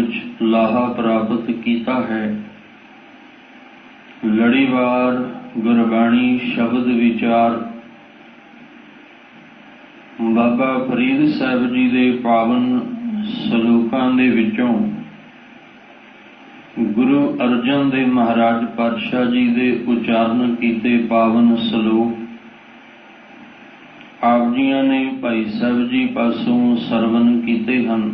विच लाहा प्राप्त कीता है। लड़ीवार गुरबाणी शब्द विचार बाबा फरीद साहब जी दे पावन सलूकां दे विचों गुरु अर्जन देव महाराज पातशाह जी दे उचारण कीते पावन सलोक आप जियां ने भाई साहब जी पासों सरवण कीते हन।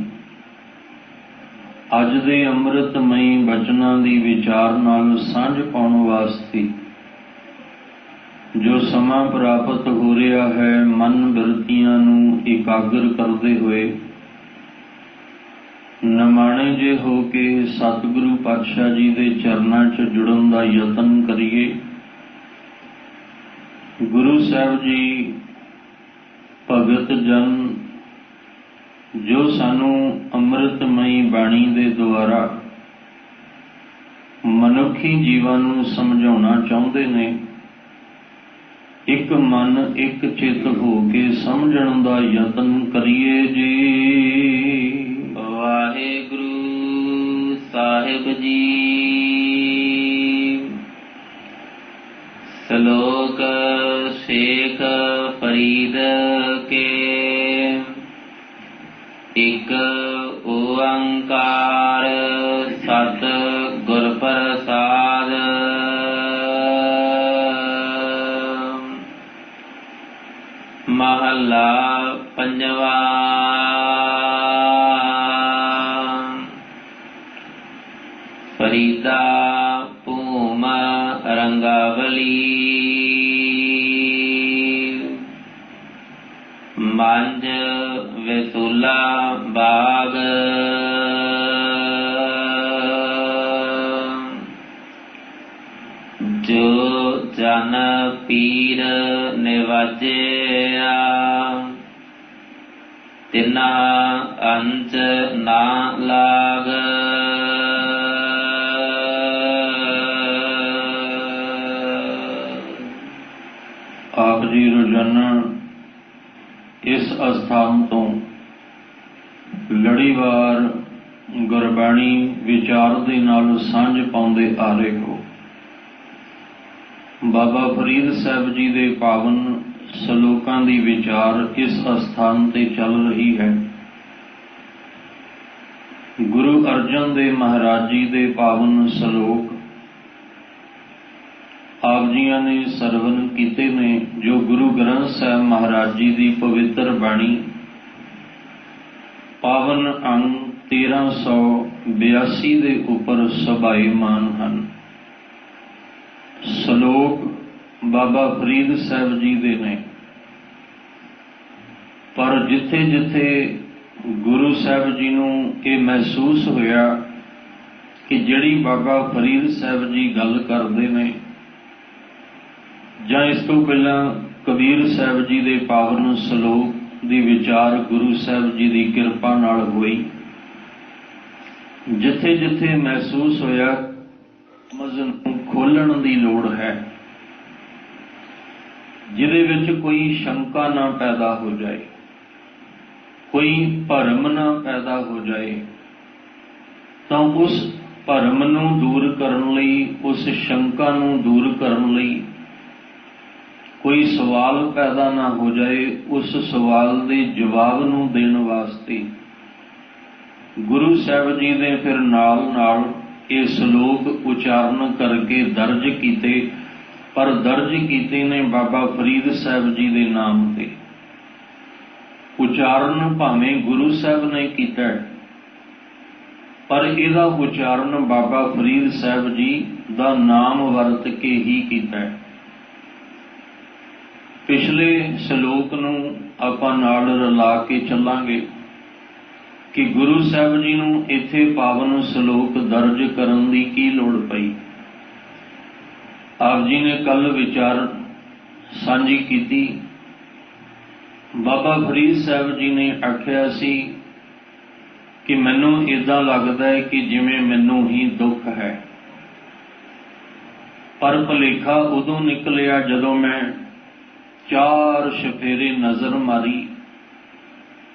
अज दे अमृतमई बचनां दी विचार नाल सांझ पाउण वास्ते जो समा प्राप्त हो रहा है, मन बिरतियां नूं एकाग्र करते हुए नमाणे जे हो के सतगुरु पातशाह जी दे चरनां च जुड़न दा यतन करिए। गुरु साहब जी भगत जन जो सानू अमृतमई बाणी दे द्वारा मनुखी जीवन नूं समझाउणा चाहुंदे ने। एक मन एक चित हो के समझण दा यतन करिए जी। वाहिगुरु साहिब जी। श्लोक शेख फरीद के एक ओंकार सत गुर प्रसाद। महला पंजवा। फरीदा भूम रंगावली मंज विसुला बाग। जो जन पीर निवाजिया तिना अंच ना लाग। आप जी रोजाना इस अस्थान तो लड़ीवार गुरबाणी विचार दे नाल सांझ पाउंदे आ रहे हो। बाबा फरीद साहब जी दे पावन सलोकां दी विचार इस अस्थान ते चल रही है। गुरु अर्जन देव महाराज जी दे पावन सलोक आप जियां ने सरवण कीते ने, जो गुरु ग्रंथ साहब महाराज जी की पवित्र बाणी पावन अंग 1382 दे उपर सभाएमान हन। सलोक बाबा फरीद साहब जी दे ने, पर जिथे जिथे गुरु साहब जी नूं ये महसूस होया कि जिहड़ी बाबा फरीद साहब जी गल करते हैं जां इस तो पहला कबीर साहब जी दे पावन सलोक दी विचार गुरु साहब जी की किरपा नाल हुई, जिथे जिथे महसूस होया समझ नूं खोलण दी लोड़ है, जिहदे विच कोई शंका ना पैदा हो जाए, कोई भरम ना पैदा हो जाए, तो उस भरम नूं दूर करन लई, उस शंका नूं दूर करन लई, कोई सवाल पैदा ना हो जाए, उस सवाल के जवाब नूं देण वास्ते गुरु साहब जी ने फिर नाल नाल ये श्लोक उचारण करके दर्ज कीते, पर दर्ज कीते ने बाबा फरीद साहब जी के नाम ते। उचारण भावें गुरु साहब ने कीता है, पर इहदा उचारण बाबा फरीद साहब जी का नाम वरत के ही कीता है। पिछले श्लोक नूं आपां नाल रला के चलांगे कि गुरु साहब जी नूं इत्थे पावन श्लोक दर्ज करन दी की लोड़ पई। आप जी ने कल विचार सांझी कीती। बाबा फरीद साहब जी ने आख्या सी कि मैनूं इदां लगदा है कि जिवें मैनूं ही दुख है, पर भुलेखा उदों निकलिया जदों मैं 4 शफेरे नज़र मारी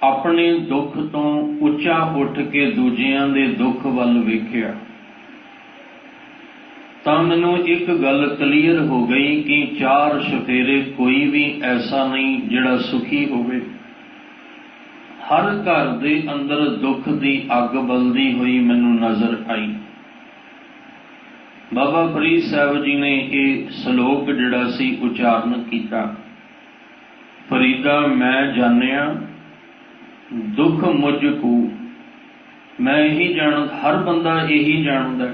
ਆਪਣੇ ਦੁੱਖ ਤੋਂ ਉੱਚਾ ਉੱਠ ਕੇ ਦੂਜਿਆਂ ਦੇ ਦੁੱਖ ਵੱਲ ਵੇਖਿਆ ਤਾਂ ਮੈਨੂੰ ਇੱਕ ਗੱਲ ਕਲੀਅਰ ਹੋ ਗਈ ਕਿ 4 ਚੁਫੇਰੇ ਕੋਈ ਵੀ ਐਸਾ ਨਹੀਂ ਜਿਹੜਾ ਸੁਖੀ ਹੋਵੇ। ਹਰ ਘਰ ਦੇ ਅੰਦਰ ਦੁੱਖ ਦੀ ਅੱਗ ਬਲਦੀ ਹੋਈ ਮੈਨੂੰ ਨਜ਼ਰ ਆਈ। ਬਾਬਾ ਫਰੀਦ ਸਾਹਿਬ ਜੀ ਨੇ ਇਹ ਸ਼ਲੋਕ ਜਿਹੜਾ ਸੀ ਉਚਾਰਨ ਕੀਤਾ, ਫਰੀਦਾ ਮੈਂ ਜਾਣਿਆ ਦੁੱਖ ਮੁਝ ਕੋ। ਮੈਂ ਇਹੀ ਹਰ ਬੰਦਾ ਇਹੀ ਜਾਣਦਾ,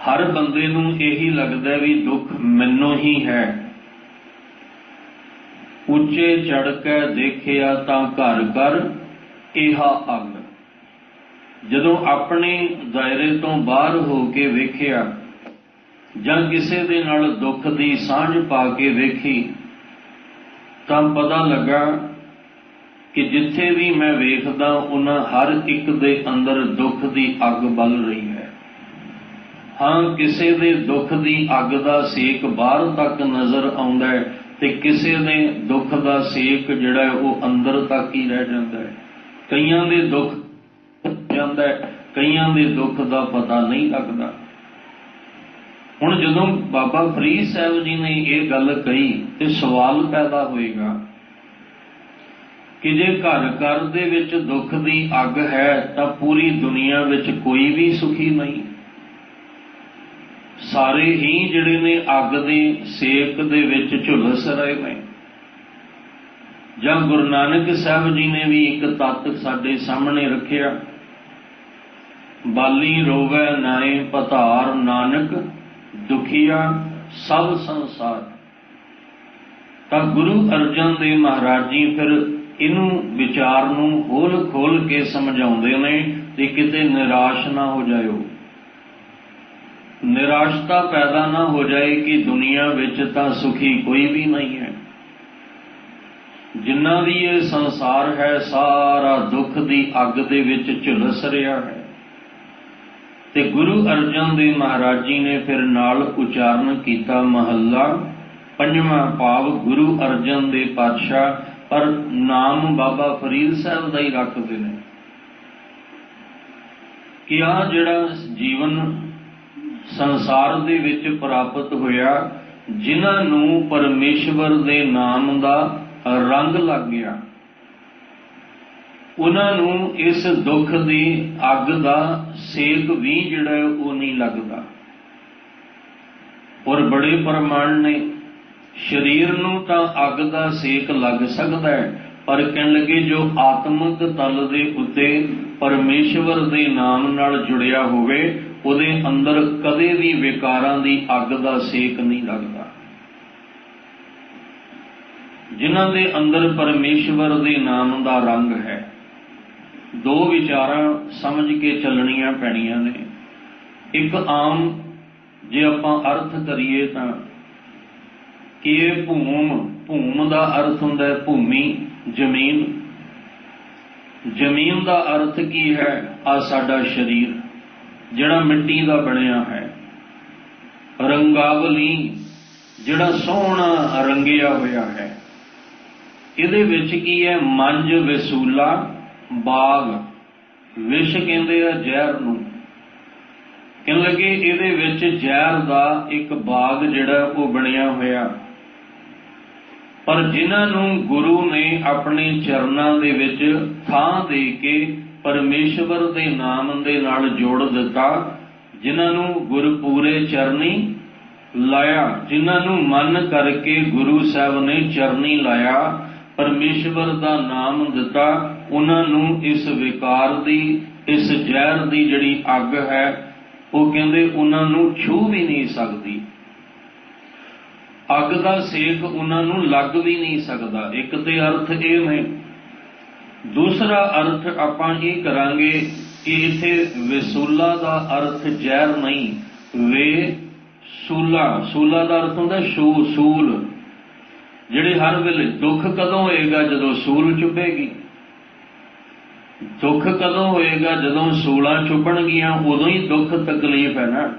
ਹਰ ਬੰਦੇ ਨੂੰ ਇਹੀ ਲੱਗਦਾ ਵੀ ਦੁੱਖ ਮੈਨੂੰ ਹੀ ਹੈ। ਉੱਚੇ ਚੜ ਕੇ ਦੇਖਿਆ ਤਾਂ ਘਰ ਘਰ ਇਹਾ ਅੱਗ। ਜਦੋਂ ਆਪਣੇ ਦਾਇਰੇ ਤੋਂ ਬਾਹਰ ਹੋ ਕੇ ਵੇਖਿਆ ਜਾਂ ਕਿਸੇ ਦੇ ਨਾਲ ਦੁੱਖ ਦੀ ਸਾਂਝ ਪਾ ਕੇ ਵੇਖੀ ਤਾਂ ਪਤਾ ਲੱਗਾ ਕਿ ਜਿੱਥੇ ਵੀ ਮੈਂ ਵੇਖਦਾ ਉਹਨਾਂ ਹਰ ਇੱਕ ਦੇ ਅੰਦਰ ਦੁੱਖ ਦੀ ਅੱਗ ਬਲ ਰਹੀ ਹੈ। ਹਾਂ, ਕਿਸੇ ਦੇ ਦੁੱਖ ਦੀ ਅੱਗ ਦਾ ਸੇਕ ਬਾਹਰ ਤੱਕ ਨਜ਼ਰ ਆਉਂਦਾ ਹੈ ਤੇ ਕਿਸੇ ਦੇ ਦੁੱਖ ਦਾ ਸੇਕ ਜਿਹੜਾ ਉਹ ਅੰਦਰ ਤੱਕ ਹੀ ਰਹਿ ਜਾਂਦਾ ਹੈ। ਕਈਆਂ ਦੇ ਦੁੱਖ ਜਾਂਦਾ ਹੈ, ਕਈਆਂ ਦੇ ਦੁੱਖ ਦਾ ਪਤਾ ਨਹੀਂ ਲੱਗਦਾ। ਹੁਣ ਜਦੋਂ ਬਾਬਾ ਫਰੀਦ ਸਾਹਿਬ ਜੀ ਨੇ ਇਹ ਗੱਲ ਕਹੀ ਤੇ ਸਵਾਲ ਪੈਦਾ ਹੋਏਗਾ ਕਿ ਜੇ ਘਰ ਘਰ ਦੇ ਵਿੱਚ ਦੁੱਖ ਦੀ ਅੱਗ ਹੈ ਤਾਂ ਪੂਰੀ ਦੁਨੀਆ ਵਿੱਚ ਕੋਈ ਵੀ ਸੁਖੀ ਨਹੀਂ। ਸਾਰੇ ਹੀ ਜਿਹੜੇ ਨੇ ਅੱਗ ਦੇ ਸੇਕ ਦੇ ਵਿੱਚ ਝੁਲਸ ਰਹੇ ਨੇ। ਜਾਂ ਗੁਰੂ ਨਾਨਕ ਸਾਹਿਬ ਜੀ ਨੇ ਵੀ ਇੱਕ ਤੱਤ ਸਾਡੇ ਸਾਹਮਣੇ ਰੱਖਿਆ, ਬਾਲੀ ਰੋਵੈ ਨਾਏ ਪਤਾਰ ਨਾਨਕ ਦੁਖੀਆ ਸਭ ਸੰਸਾਰ। ਤਾਂ ਗੁਰੂ ਅਰਜਨ ਦੇਵ ਮਹਾਰਾਜ ਜੀ ਫਿਰ ਇਹਨੂੰ ਵਿਚਾਰ ਨੂੰ ਖੋਲ ਖੋਲ ਕੇ ਸਮਝਾਉਂਦੇ ਨੇ ਤੇ ਕਿਤੇ ਨਿਰਾਸ਼ ਨਾ ਹੋ ਜਾਇਓ, ਨਿਰਾਸ਼ਤਾ ਪੈਦਾ ਨਾ ਹੋ ਜਾਏ ਕਿ ਦੁਨੀਆ ਵਿੱਚ ਤਾਂ ਸੁਖੀ ਕੋਈ ਵੀ ਨਹੀਂ ਹੈ। ਜਿੰਨਾ ਵੀ ਇਹ ਸੰਸਾਰ ਹੈ ਸਾਰਾ ਦੁੱਖ ਦੀ ਅੱਗ ਦੇ ਵਿੱਚ ਝੁਲਸ ਰਿਹਾ ਹੈ। ਤੇ ਗੁਰੂ ਅਰਜਨ ਦੇਵ ਮਹਾਰਾਜ ਜੀ ਨੇ ਫਿਰ ਨਾਲ ਉਚਾਰਨ ਕੀਤਾ ਮਹੱਲਾ ਪੰਜਵਾਂ, ਭਾਵ ਗੁਰੂ ਅਰਜਨ ਦੇਵ ਪਾਤਸ਼ਾਹ ਪਰ ਨਾਮ ਬਾਬਾ ਫਰੀਦ ਸਾਹਿਬ ਦਾ ਹੀ ਰੱਖਦੇ ਨੇ ਕਿ ਆਹ ਜਿਹੜਾ ਜੀਵਨ ਸੰਸਾਰ ਦੇ ਵਿੱਚ ਪ੍ਰਾਪਤ ਹੋਇਆ, ਜਿਨ੍ਹਾਂ ਨੂੰ ਪਰਮੇਸ਼ਵਰ ਦੇ ਨਾਮ ਦਾ ਰੰਗ ਲੱਗ ਗਿਆ, ਉਹਨਾਂ ਨੂੰ ਇਸ ਦੁੱਖ ਦੀ ਅੱਗ ਦਾ ਸੇਕ ਵੀ ਜਿਹੜਾ ਉਹ ਨਹੀਂ ਲੱਗਦਾ। ਔਰ ਬੜੇ ਪ੍ਰਮਾਣ ਨੇ, ਸਰੀਰ ਨੂੰ ਤਾਂ ਅੱਗ ਦਾ ਸੇਕ ਲੱਗ ਸਕਦਾ ਹੈ, ਪਰ ਕਹਿਣ ਲੱਗੇ ਜੋ ਆਤਮਿਕ ਤਲ ਦੇ ਉੱਤੇ ਪਰਮੇਸ਼ਵਰ ਦੇ ਨਾਮ ਨਾਲ ਜੁੜਿਆ ਹੋਵੇ ਉਹਦੇ ਅੰਦਰ ਕਦੇ ਵੀ ਵਿਕਾਰਾਂ ਦੀ ਅੱਗ ਦਾ ਸੇਕ ਨਹੀਂ ਲੱਗਦਾ। ਜਿਨ੍ਹਾਂ ਦੇ ਅੰਦਰ ਪਰਮੇਸ਼ਵਰ ਦੇ ਨਾਮ ਦਾ ਰੰਗ ਹੈ। ਦੋ ਵਿਚਾਰਾਂ ਸਮਝ ਕੇ ਚੱਲਣੀਆਂ ਪੈਣੀਆਂ ਨੇ। ਇੱਕ ਆਮ ਜੇ ਆਪਾਂ ਅਰਥ ਕਰੀਏ ਤਾਂ ਕਿ ਇਹ ਭੂਮ ਦਾ ਅਰਥ ਹੁੰਦਾ ਹੈ ਭੂਮੀ, ਜ਼ਮੀਨ। ਜ਼ਮੀਨ ਦਾ ਅਰਥ ਕੀ ਹੈ? ਆ ਸਾਡਾ ਸਰੀਰ ਜਿਹੜਾ ਮਿੱਟੀ ਦਾ ਬਣਿਆ ਹੈ। ਰੰਗਾਵਲੀ ਜਿਹੜਾ ਸੋਹਣਾ ਰੰਗਿਆ ਹੋਇਆ ਹੈ। ਇਹਦੇ ਵਿੱਚ ਕੀ ਹੈ? ਮੰਜ ਵਸੂਲਾ ਬਾਗ। ਵਿਸ਼ ਕਹਿੰਦੇ ਆ ਜ਼ਹਿਰ ਨੂੰ। ਕਹਿਣ ਲੱਗੇ ਇਹਦੇ ਵਿੱਚ ਜ਼ਹਿਰ ਦਾ ਇੱਕ ਬਾਗ ਜਿਹੜਾ ਉਹ ਬਣਿਆ ਹੋਇਆ। ਪਰ ਜਿਨ੍ਹਾਂ ਨੂੰ ਗੁਰੂ ਨੇ ਆਪਣੇ ਚਰਨਾਂ ਦੇ ਵਿੱਚ ਥਾਂ ਦੇ ਕੇ ਪਰਮੇਸ਼ਵਰ ਦੇ ਨਾਮ ਦੇ ਨਾਲ ਜੋੜ ਦਿੱਤਾ, ਜਿਨ੍ਹਾਂ ਨੂੰ ਗੁਰਪੂਰੇ ਚਰਨੀ ਲਾਇਆ, ਜਿਨ੍ਹਾਂ ਨੂੰ ਮਨ ਕਰਕੇ ਗੁਰੂ ਸਾਹਿਬ ਨੇ ਚਰਨੀ ਲਾਇਆ, ਪਰਮੇਸ਼ਵਰ ਦਾ ਨਾਮ ਦਿੱਤਾ, ਉਹਨਾਂ ਨੂੰ ਇਸ ਵਿਕਾਰ ਦੀ, ਇਸ ਜ਼ਹਿਰ ਦੀ ਜਿਹੜੀ ਅੱਗ ਹੈ ਉਹ ਕਹਿੰਦੇ ਉਹਨਾਂ ਨੂੰ ਛੂਹ ਵੀ ਨਹੀਂ ਸਕਦੀ। ਅੱਗ ਦਾ ਸੇਕ ਉਹਨਾਂ ਨੂੰ ਲੱਗ ਵੀ ਨਹੀਂ ਸਕਦਾ। ਇੱਕ ਤੇ ਅਰਥ ਇਹ ਨੇ। ਦੂਸਰਾ ਅਰਥ ਆਪਾਂ ਇਹ ਕਰਾਂਗੇ ਕਿ ਇੱਥੇ ਵਸੂਲਾ ਦਾ ਅਰਥ ਜ਼ਹਿਰ ਨਹੀਂ, ਵੇ-ਸੂਲਾ। ਸੂਲਾ ਦਾ ਅਰਥ ਹੁੰਦਾ ਸੂਲ। ਜਿਹੜੇ ਹਰ ਵੇਲੇ ਦੁੱਖ ਕਦੋਂ ਹੋਏਗਾ? ਜਦੋਂ ਸੂਲ ਚੁੱਭੇਗੀ। ਦੁੱਖ ਕਦੋਂ ਹੋਏਗਾ? ਜਦੋਂ ਸੂਲਾਂ ਚੁੱਭਣਗੀਆਂ, ਉਦੋਂ ਹੀ ਦੁੱਖ ਤਕਲੀਫ ਹੈ ਨਾ।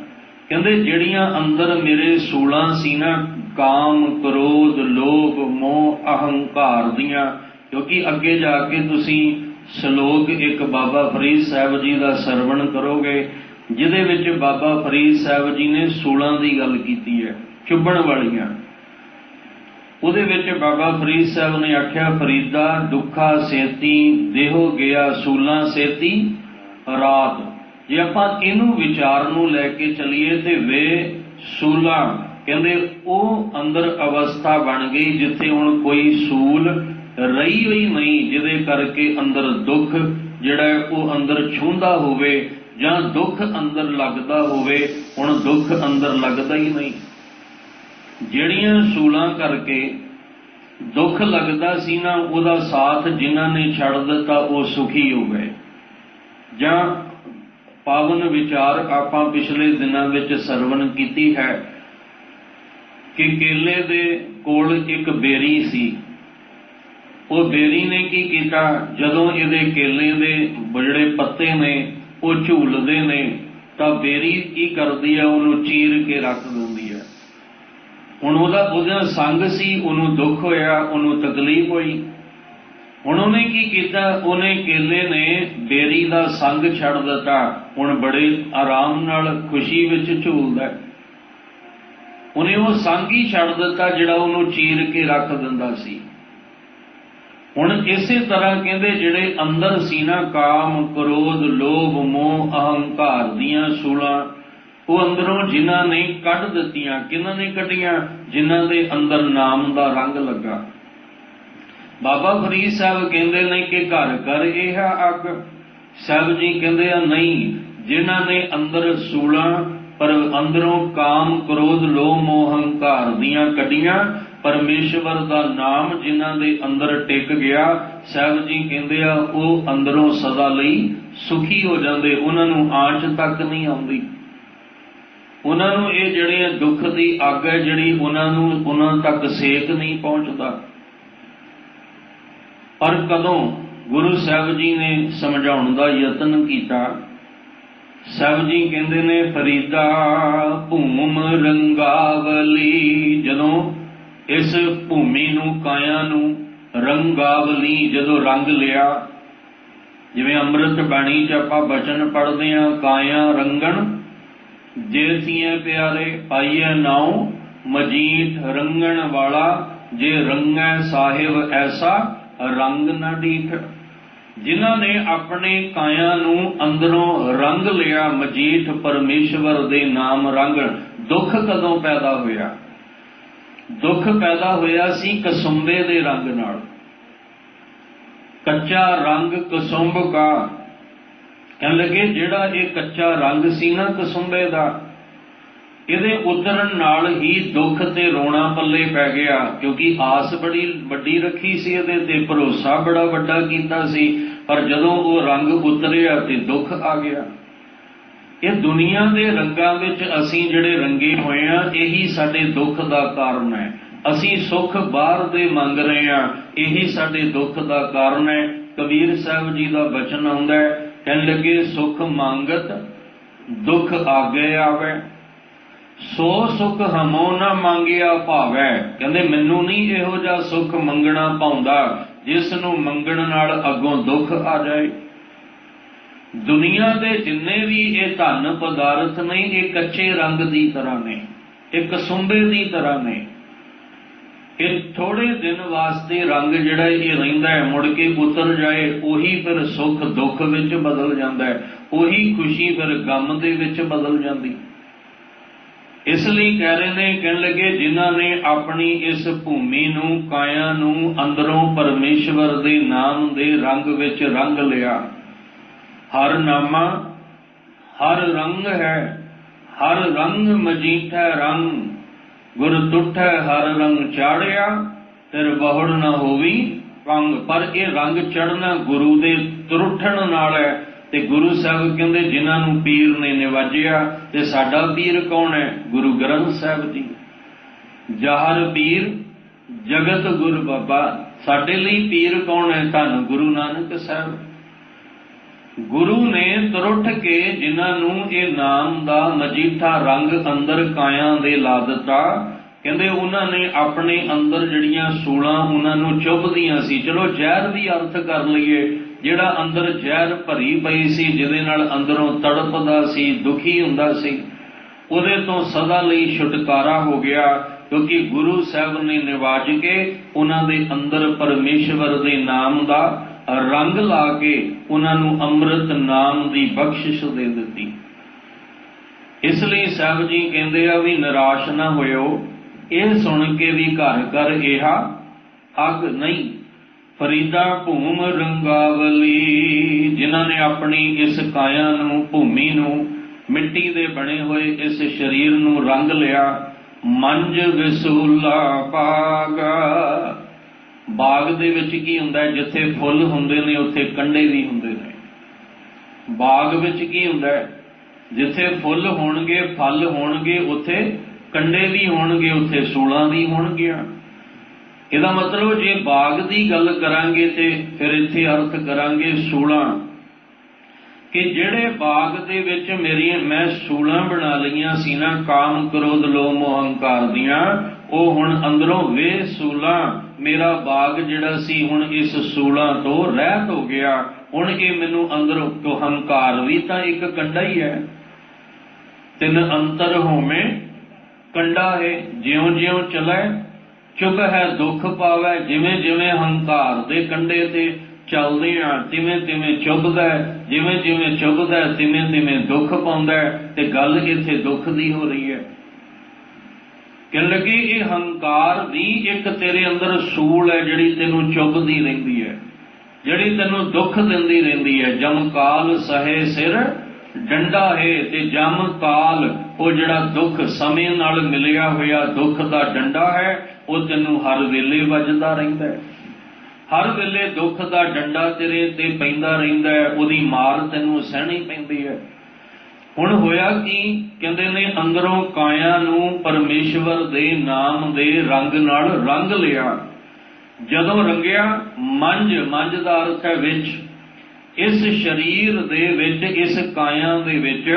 ਕਹਿੰਦੇ ਜਿਹੜੀਆਂ ਅੰਦਰ ਮੇਰੇ ਸੂਲਾਂ ਸੀ ਨਾ, ਕਾਮ, ਕ੍ਰੋਧ, ਲੋਭ, ਮੋਹ, ਅਹੰਕਾਰ ਦੀਆਂ, क्योंकि अगे जाके तुसी श्लोक एक बाबा फरीद साहब जी का सरवण करोगे जिहदे विच बाबा फरीद साहब जी ने सूलां की गल कीती है, चुभण वालियां। उहदे विच बाबा फरीद साहब ने आख्या, फरीदा दुखा सेती देहो गया सूलां सेती रात। जे आपां इहनूं विचार नूं लैके चलीए ते वे सूलां कहंदे ओह अंदर अवस्था बन गई जिथे हुण कोई सूल रही हुई नहीं, जिहदे करके अंदर दुख जिहड़ा है ओह अंदर छूंदा होवे जां दुख अंदर लगदा होवे। हुण दुख अंदर लगदा ही नहीं। ਜਿਹੜੀਆਂ सूलां करके दुख लगदा सी ना ਉਹਦਾ साथ जिन्हां ने छड़ दिता वो सुखी हो गए। जां पावन विचार आपां पिछले दिनां विच सरवण कीती है कि केले दे कोल एक बेरी सी। वो बेरी ने की कीता, जदों इहदे केले दे ਜਿਹੜੇ पत्ते ने वो झूलदे ने तां बेरी की करदी है, ਉਹਨੂੰ चीर के रख दिंदी है। हुण ਉਹਦਾ संग सी, ਉਹਨੂੰ दुख होया, ਉਹਨੂੰ तकलीफ होई। हुण ਉਹਨੇ की कीता, ਉਹਨੇ केले ने बेरी ਦਾ संग छड़ दिता। हुण बड़े आराम नाल खुशी विच झूलदा। ਉਹਨੇ ਉਹ संग ही छड़ दिता ਜਿਹੜਾ ਉਹਨੂੰ चीर के रख दिंदा सी। हुण इसे तरह कहंदे ਜਿਹੜੇ अंदर सी ना काम क्रोध लोभ मोह अहंकार दियां सूलां वो अंदरों जिन्हां ने कढ़ दित्तियां। किन्हां ने कढ़ियां? जिन्हां दे अंदर नाम दा रंग लगा। बाबा फरीद साहब कहंदे ने कि घर घर इह अग। साहब जी कहंदे आ नहीं, जिन्हां ने अंदर सूलां पर अंदरों काम क्रोध लोभ मोह अहंकार दियां कढ़ियां, परमेश्वर दा नाम जिन्हां दे अंदर टिक गया, साहब जी कहंदे आ वो अंदरों सदा लई सुखी हो जांदे। उन्हां नूं आंच तक नहीं आउंदी। उन्हां नूं ये जिहड़ी दुख दी अग है जिहड़ी उन्हां तक सेक नहीं पहुंचदा। पर कदों गुरु साहब जी ने समझाउण दा यतन कीता। साहब जी कहंदे ने फरीदा भूम रंगावली, जदों इस भूमि नूं काया नूं रंगावली जदों रंग लिया, जिवें अमृत बाणी च आपां बचन पढ़दे हां, काया रंगण जे सिए प्यारे पाइए नाउ मजीठ रंगण वाला, जे रंगै साहिब ऐसा रंग न डीठ। जिन्हां ने अपने काया नूं अंदरों रंग लिया मजीठ परमेश्वर दे नाम रंग। दुख कदों पैदा होया? दुख पैदा होया सी कसुंबे दे रंग नाल। कच्चा रंग कसुंब का, कहन लगे जिहड़ा ये कच्चा रंग सी ना कसुंबे दा, इहदे उतरन नाल ही दुख ते रोना पल्ले पै गया। क्योंकि आस बड़ी वड्डी रखी सी इहदे ते, भरोसा बड़ा वड्डा कीता सी, पर जदों वो रंग उतरिया ते दुख आ गया। ये दुनिया दे रंगां विच असीं जिहड़े रंगे होए आ, यही साडे दुख दा कारण है। असीं सुख बाहर दे मंग रहे हां, यही साडे दुख दा कारण है। कबीर साहब जी दा बचन आउंदा है, कहन लगे सुख मंगत दुख आगे आवे, सो सुख हमो ना मांगिया भावै। कहंदे मैनू नहीं इहो जिहा सुख मंगना पाउंदा जिस नूं मंगण नाल अगों दुख आ जाए। दुनिया दे जिन्ने भी ये धन पदार्थ ने ये कच्चे रंग दी तरह ने, ये कसुंबे दी तरह ने। ये थोड़े दिन वास्ते रंग जिहड़ा ये रहिंदा है, मुड़ के उतर जाए, उही फिर सुख दुख विच बदल जांदा है, उही खुशी फिर गम दे विच बदल जांदी। इसलिए कह रहे ने, कहन लगे जिन्हां ने अपनी इस भूमि नूं काया नूं अंदरों परमेश्वर दे नाम दे रंग विच रंग लिया। हर नामा हर रंग है, हर रंग मजीठै रंग, गुर तुठै हर रंग चाड़िया, तिर बहुड़ न होवी पंग। पर यह रंग चढ़ना गुरु दे तुरठण नाल है। ते गुरु साहब कहंदे जिन्हां नूं पीर ने निवाजिया, ते साडा पीर कौन है? गुरु ग्रंथ साहब जी। जाहर पीर जगत गुर बाबा। साडे लई पीर कौन है? धन गुरु नानक साहब। गुरु ने तुरुठ के जिन्हां नूं ये नाम दा मजीठा रंग अंदर काया दे ला दिता, ਕਹਿੰਦੇ ਉਹਨਾਂ ਨੇ ਆਪਣੇ ਅੰਦਰ ਜਿਹੜੀਆਂ ਸੂਲਾਂ ਉਹਨਾਂ ਨੂੰ ਚੁੱਭਦੀਆਂ ਸੀ। ਚਲੋ ਜ਼ਹਿਰ ਵੀ ਅਰਥ ਕਰ ਲਈਏ, ਜਿਹੜਾ ਅੰਦਰ ਜ਼ਹਿਰ ਭਰੀ ਪਈ ਸੀ, ਜਿਹਦੇ ਨਾਲ ਅੰਦਰੋਂ ਤੜਪਦਾ ਸੀ, ਦੁਖੀ ਹੁੰਦਾ ਸੀ, ਉਹਦੇ ਤੋਂ ਸਦਾ ਲਈ ਛੁਟਕਾਰਾ ਹੋ ਗਿਆ, ਕਿਉਂਕਿ ਗੁਰੂ ਸਾਹਿਬ ਨੇ ਨਿਵਾਜ ਕੇ ਉਹਨਾਂ ਦੇ ਅੰਦਰ ਪਰਮੇਸ਼ਵਰ ਦੇ ਨਾਮ ਦਾ ਰੰਗ ਲਾ ਕੇ ਉਹਨਾਂ ਨੂੰ ਅੰਮ੍ਰਿਤ ਨਾਮ ਦੀ ਬਖਸ਼ਿਸ਼ ਦੇ ਦਿੱਤੀ। ਇਸ ਲਈ ਸਾਹਿਬ ਜੀ ਕਹਿੰਦੇ ਆ ਵੀ ਨਿਰਾਸ਼ ਨਾ ਹੋਇਓ, ਇਹ ਸੁਣ ਕੇ ਵੀ ਘਰ ਘਰ ਇਹਾ ਅੱਗ ਨਹੀਂ। ਫਰੀਦਾ ਭੂਮ ਰੰਗਾਵਲੀ, ਜਿਨ੍ਹਾਂ ਨੇ ਆਪਣੀ ਇਸ ਕਾਇਆ ਨੂੰ, ਭੂਮੀ ਨੂੰ, ਮਿੱਟੀ ਦੇ ਬਣੇ ਹੋਏ ਇਸ ਸਰੀਰ ਨੂੰ ਰੰਗ ਲਿਆ। ਮੰਜ ਵਿਸੂਲਾ ਬਾਗਾ, ਬਾਗ ਦੇ ਵਿੱਚ ਕੀ ਹੁੰਦਾ, ਜਿੱਥੇ ਫੁੱਲ ਹੁੰਦੇ ਨੇ ਉੱਥੇ ਕੰਡੇ ਵੀ ਹੁੰਦੇ ਨੇ। ਬਾਗ ਵਿੱਚ ਕੀ ਹੁੰਦਾ, ਜਿੱਥੇ ਫੁੱਲ ਹੋਣਗੇ, ਫਲ ਹੋਣਗੇ, ਉੱਥੇ ਕੰਡੇ ਵੀ ਹੋਣਗੇ, ਉੱਥੇ ਸੂਲਾਂ ਵੀ ਹੋਣਗੀਆਂ। ਇਹਦਾ ਮਤਲਬ ਜੇ ਬਾਗ ਦੀ ਗੱਲ ਕਰਾਂਗੇ ਤੇ ਫਿਰ ਇੱਥੇ ਅਰਥ ਕਰਾਂਗੇ ਸੂਲਾਂ, ਕਿ ਜਿਹੜੇ ਬਾਗ ਦੇ ਵਿੱਚ ਮੈਂ ਸੂਲਾਂ ਬਣਾ ਲਈਆਂ ਸੀ ਨਾ, ਕਾਮ ਕ੍ਰੋਧ ਲੋਭ ਮੋਹ ਹੰਕਾਰ ਦੀਆਂ, ਉਹ ਹੁਣ ਅੰਦਰੋਂ ਵੇ ਸੂਲਾਂ, ਮੇਰਾ ਬਾਗ ਜਿਹੜਾ ਸੀ ਹੁਣ ਇਸ ਸੂਲਾਂ ਤੋਂ ਰਹਿਤ ਹੋ ਗਿਆ। ਹੁਣ ਇਹ ਮੈਨੂੰ ਅੰਦਰੋਂ, ਕਿਉਂ ਹੰਕਾਰ ਵੀ ਤਾਂ ਇੱਕ ਕੰਡਾ ਹੀ ਹੈ। ਤਿੰਨ ਅੰਤਰ ਹੋਵੇਂ ਕੰਡਾ ਹੈ, ਜਿਉਂ ਜਿਉਂ ਚਲੇ ਚੁੱਪ ਹੈ ਦੁੱਖ ਪਾਵੇ। ਜਿਵੇਂ ਜਿਵੇਂ ਹੰਕਾਰ ਦੇ ਕੰਡੇ ਤੇ ਚੱਲਦੇ ਆ, ਤਿਵੇਂ ਤਿਵੇਂ ਚੁੱਭਦਾ, ਜਿਵੇਂ ਜਿਵੇਂ ਚੁੱਭਦਾ ਤਿਵੇਂ ਤਿਵੇਂ ਦੁੱਖ ਪਾਉਂਦਾ। ਤੇ ਗੱਲ ਇੱਥੇ ਦੁੱਖ ਦੀ ਹੋ ਰਹੀ ਹੈ। ਕਹਿਣ ਲੱਗੇ ਇਹ ਹੰਕਾਰ ਵੀ ਇੱਕ ਤੇਰੇ ਅੰਦਰ ਸੂਲ ਹੈ, ਜਿਹੜੀ ਤੈਨੂੰ ਚੁੱਭਦੀ ਰਹਿੰਦੀ ਹੈ, ਜਿਹੜੀ ਤੈਨੂੰ ਦੁੱਖ ਦਿੰਦੀ ਰਹਿੰਦੀ ਹੈ। ਜਮ ਕਾਲ ਸਹੇ ਸਿਰ ਡੰਡਾ ਹੈ, ਤੇ ਜਮ ਕਾਲ ਉਹ ਜਿਹੜਾ ਦੁੱਖ ਸਮੇਂ ਨਾਲ ਮਿਲਿਆ ਹੋਇਆ ਦੁੱਖ ਦਾ ਡੰਡਾ ਹੈ, ਉਹ ਤੈਨੂੰ ਹਰ ਵੇਲੇ ਵੱਜਦਾ ਰਹਿੰਦਾ ਹੈ। ਹਰ ਵੇਲੇ ਦੁੱਖ ਦਾ ਡੰਡਾ ਤੇਰੇ ਤੇ ਪੈਂਦਾ ਰਹਿੰਦਾ ਹੈ, ਉਹਦੀ ਮਾਰ ਤੈਨੂੰ ਸਹਿਣੀ ਪੈਂਦੀ ਹੈ। ਹੁਣ ਹੋਇਆ ਕੀ, ਕਹਿੰਦੇ ਨੇ ਅੰਦਰੋਂ ਕਾਇਆ ਨੂੰ ਪਰਮੇਸ਼ਵਰ ਦੇ ਨਾਮ ਦੇ ਰੰਗ ਨਾਲ ਰੰਗ ਲਿਆ। ਜਦੋਂ ਰੰਗਿਆ, ਮੰਜ ਦਾ ਅਰਥ ਹੈ ਵਿੱਚ, ਇਸ ਸਰੀਰ ਦੇ ਵਿੱਚ, ਇਸ ਕਾਇਆ ਦੇ ਵਿੱਚ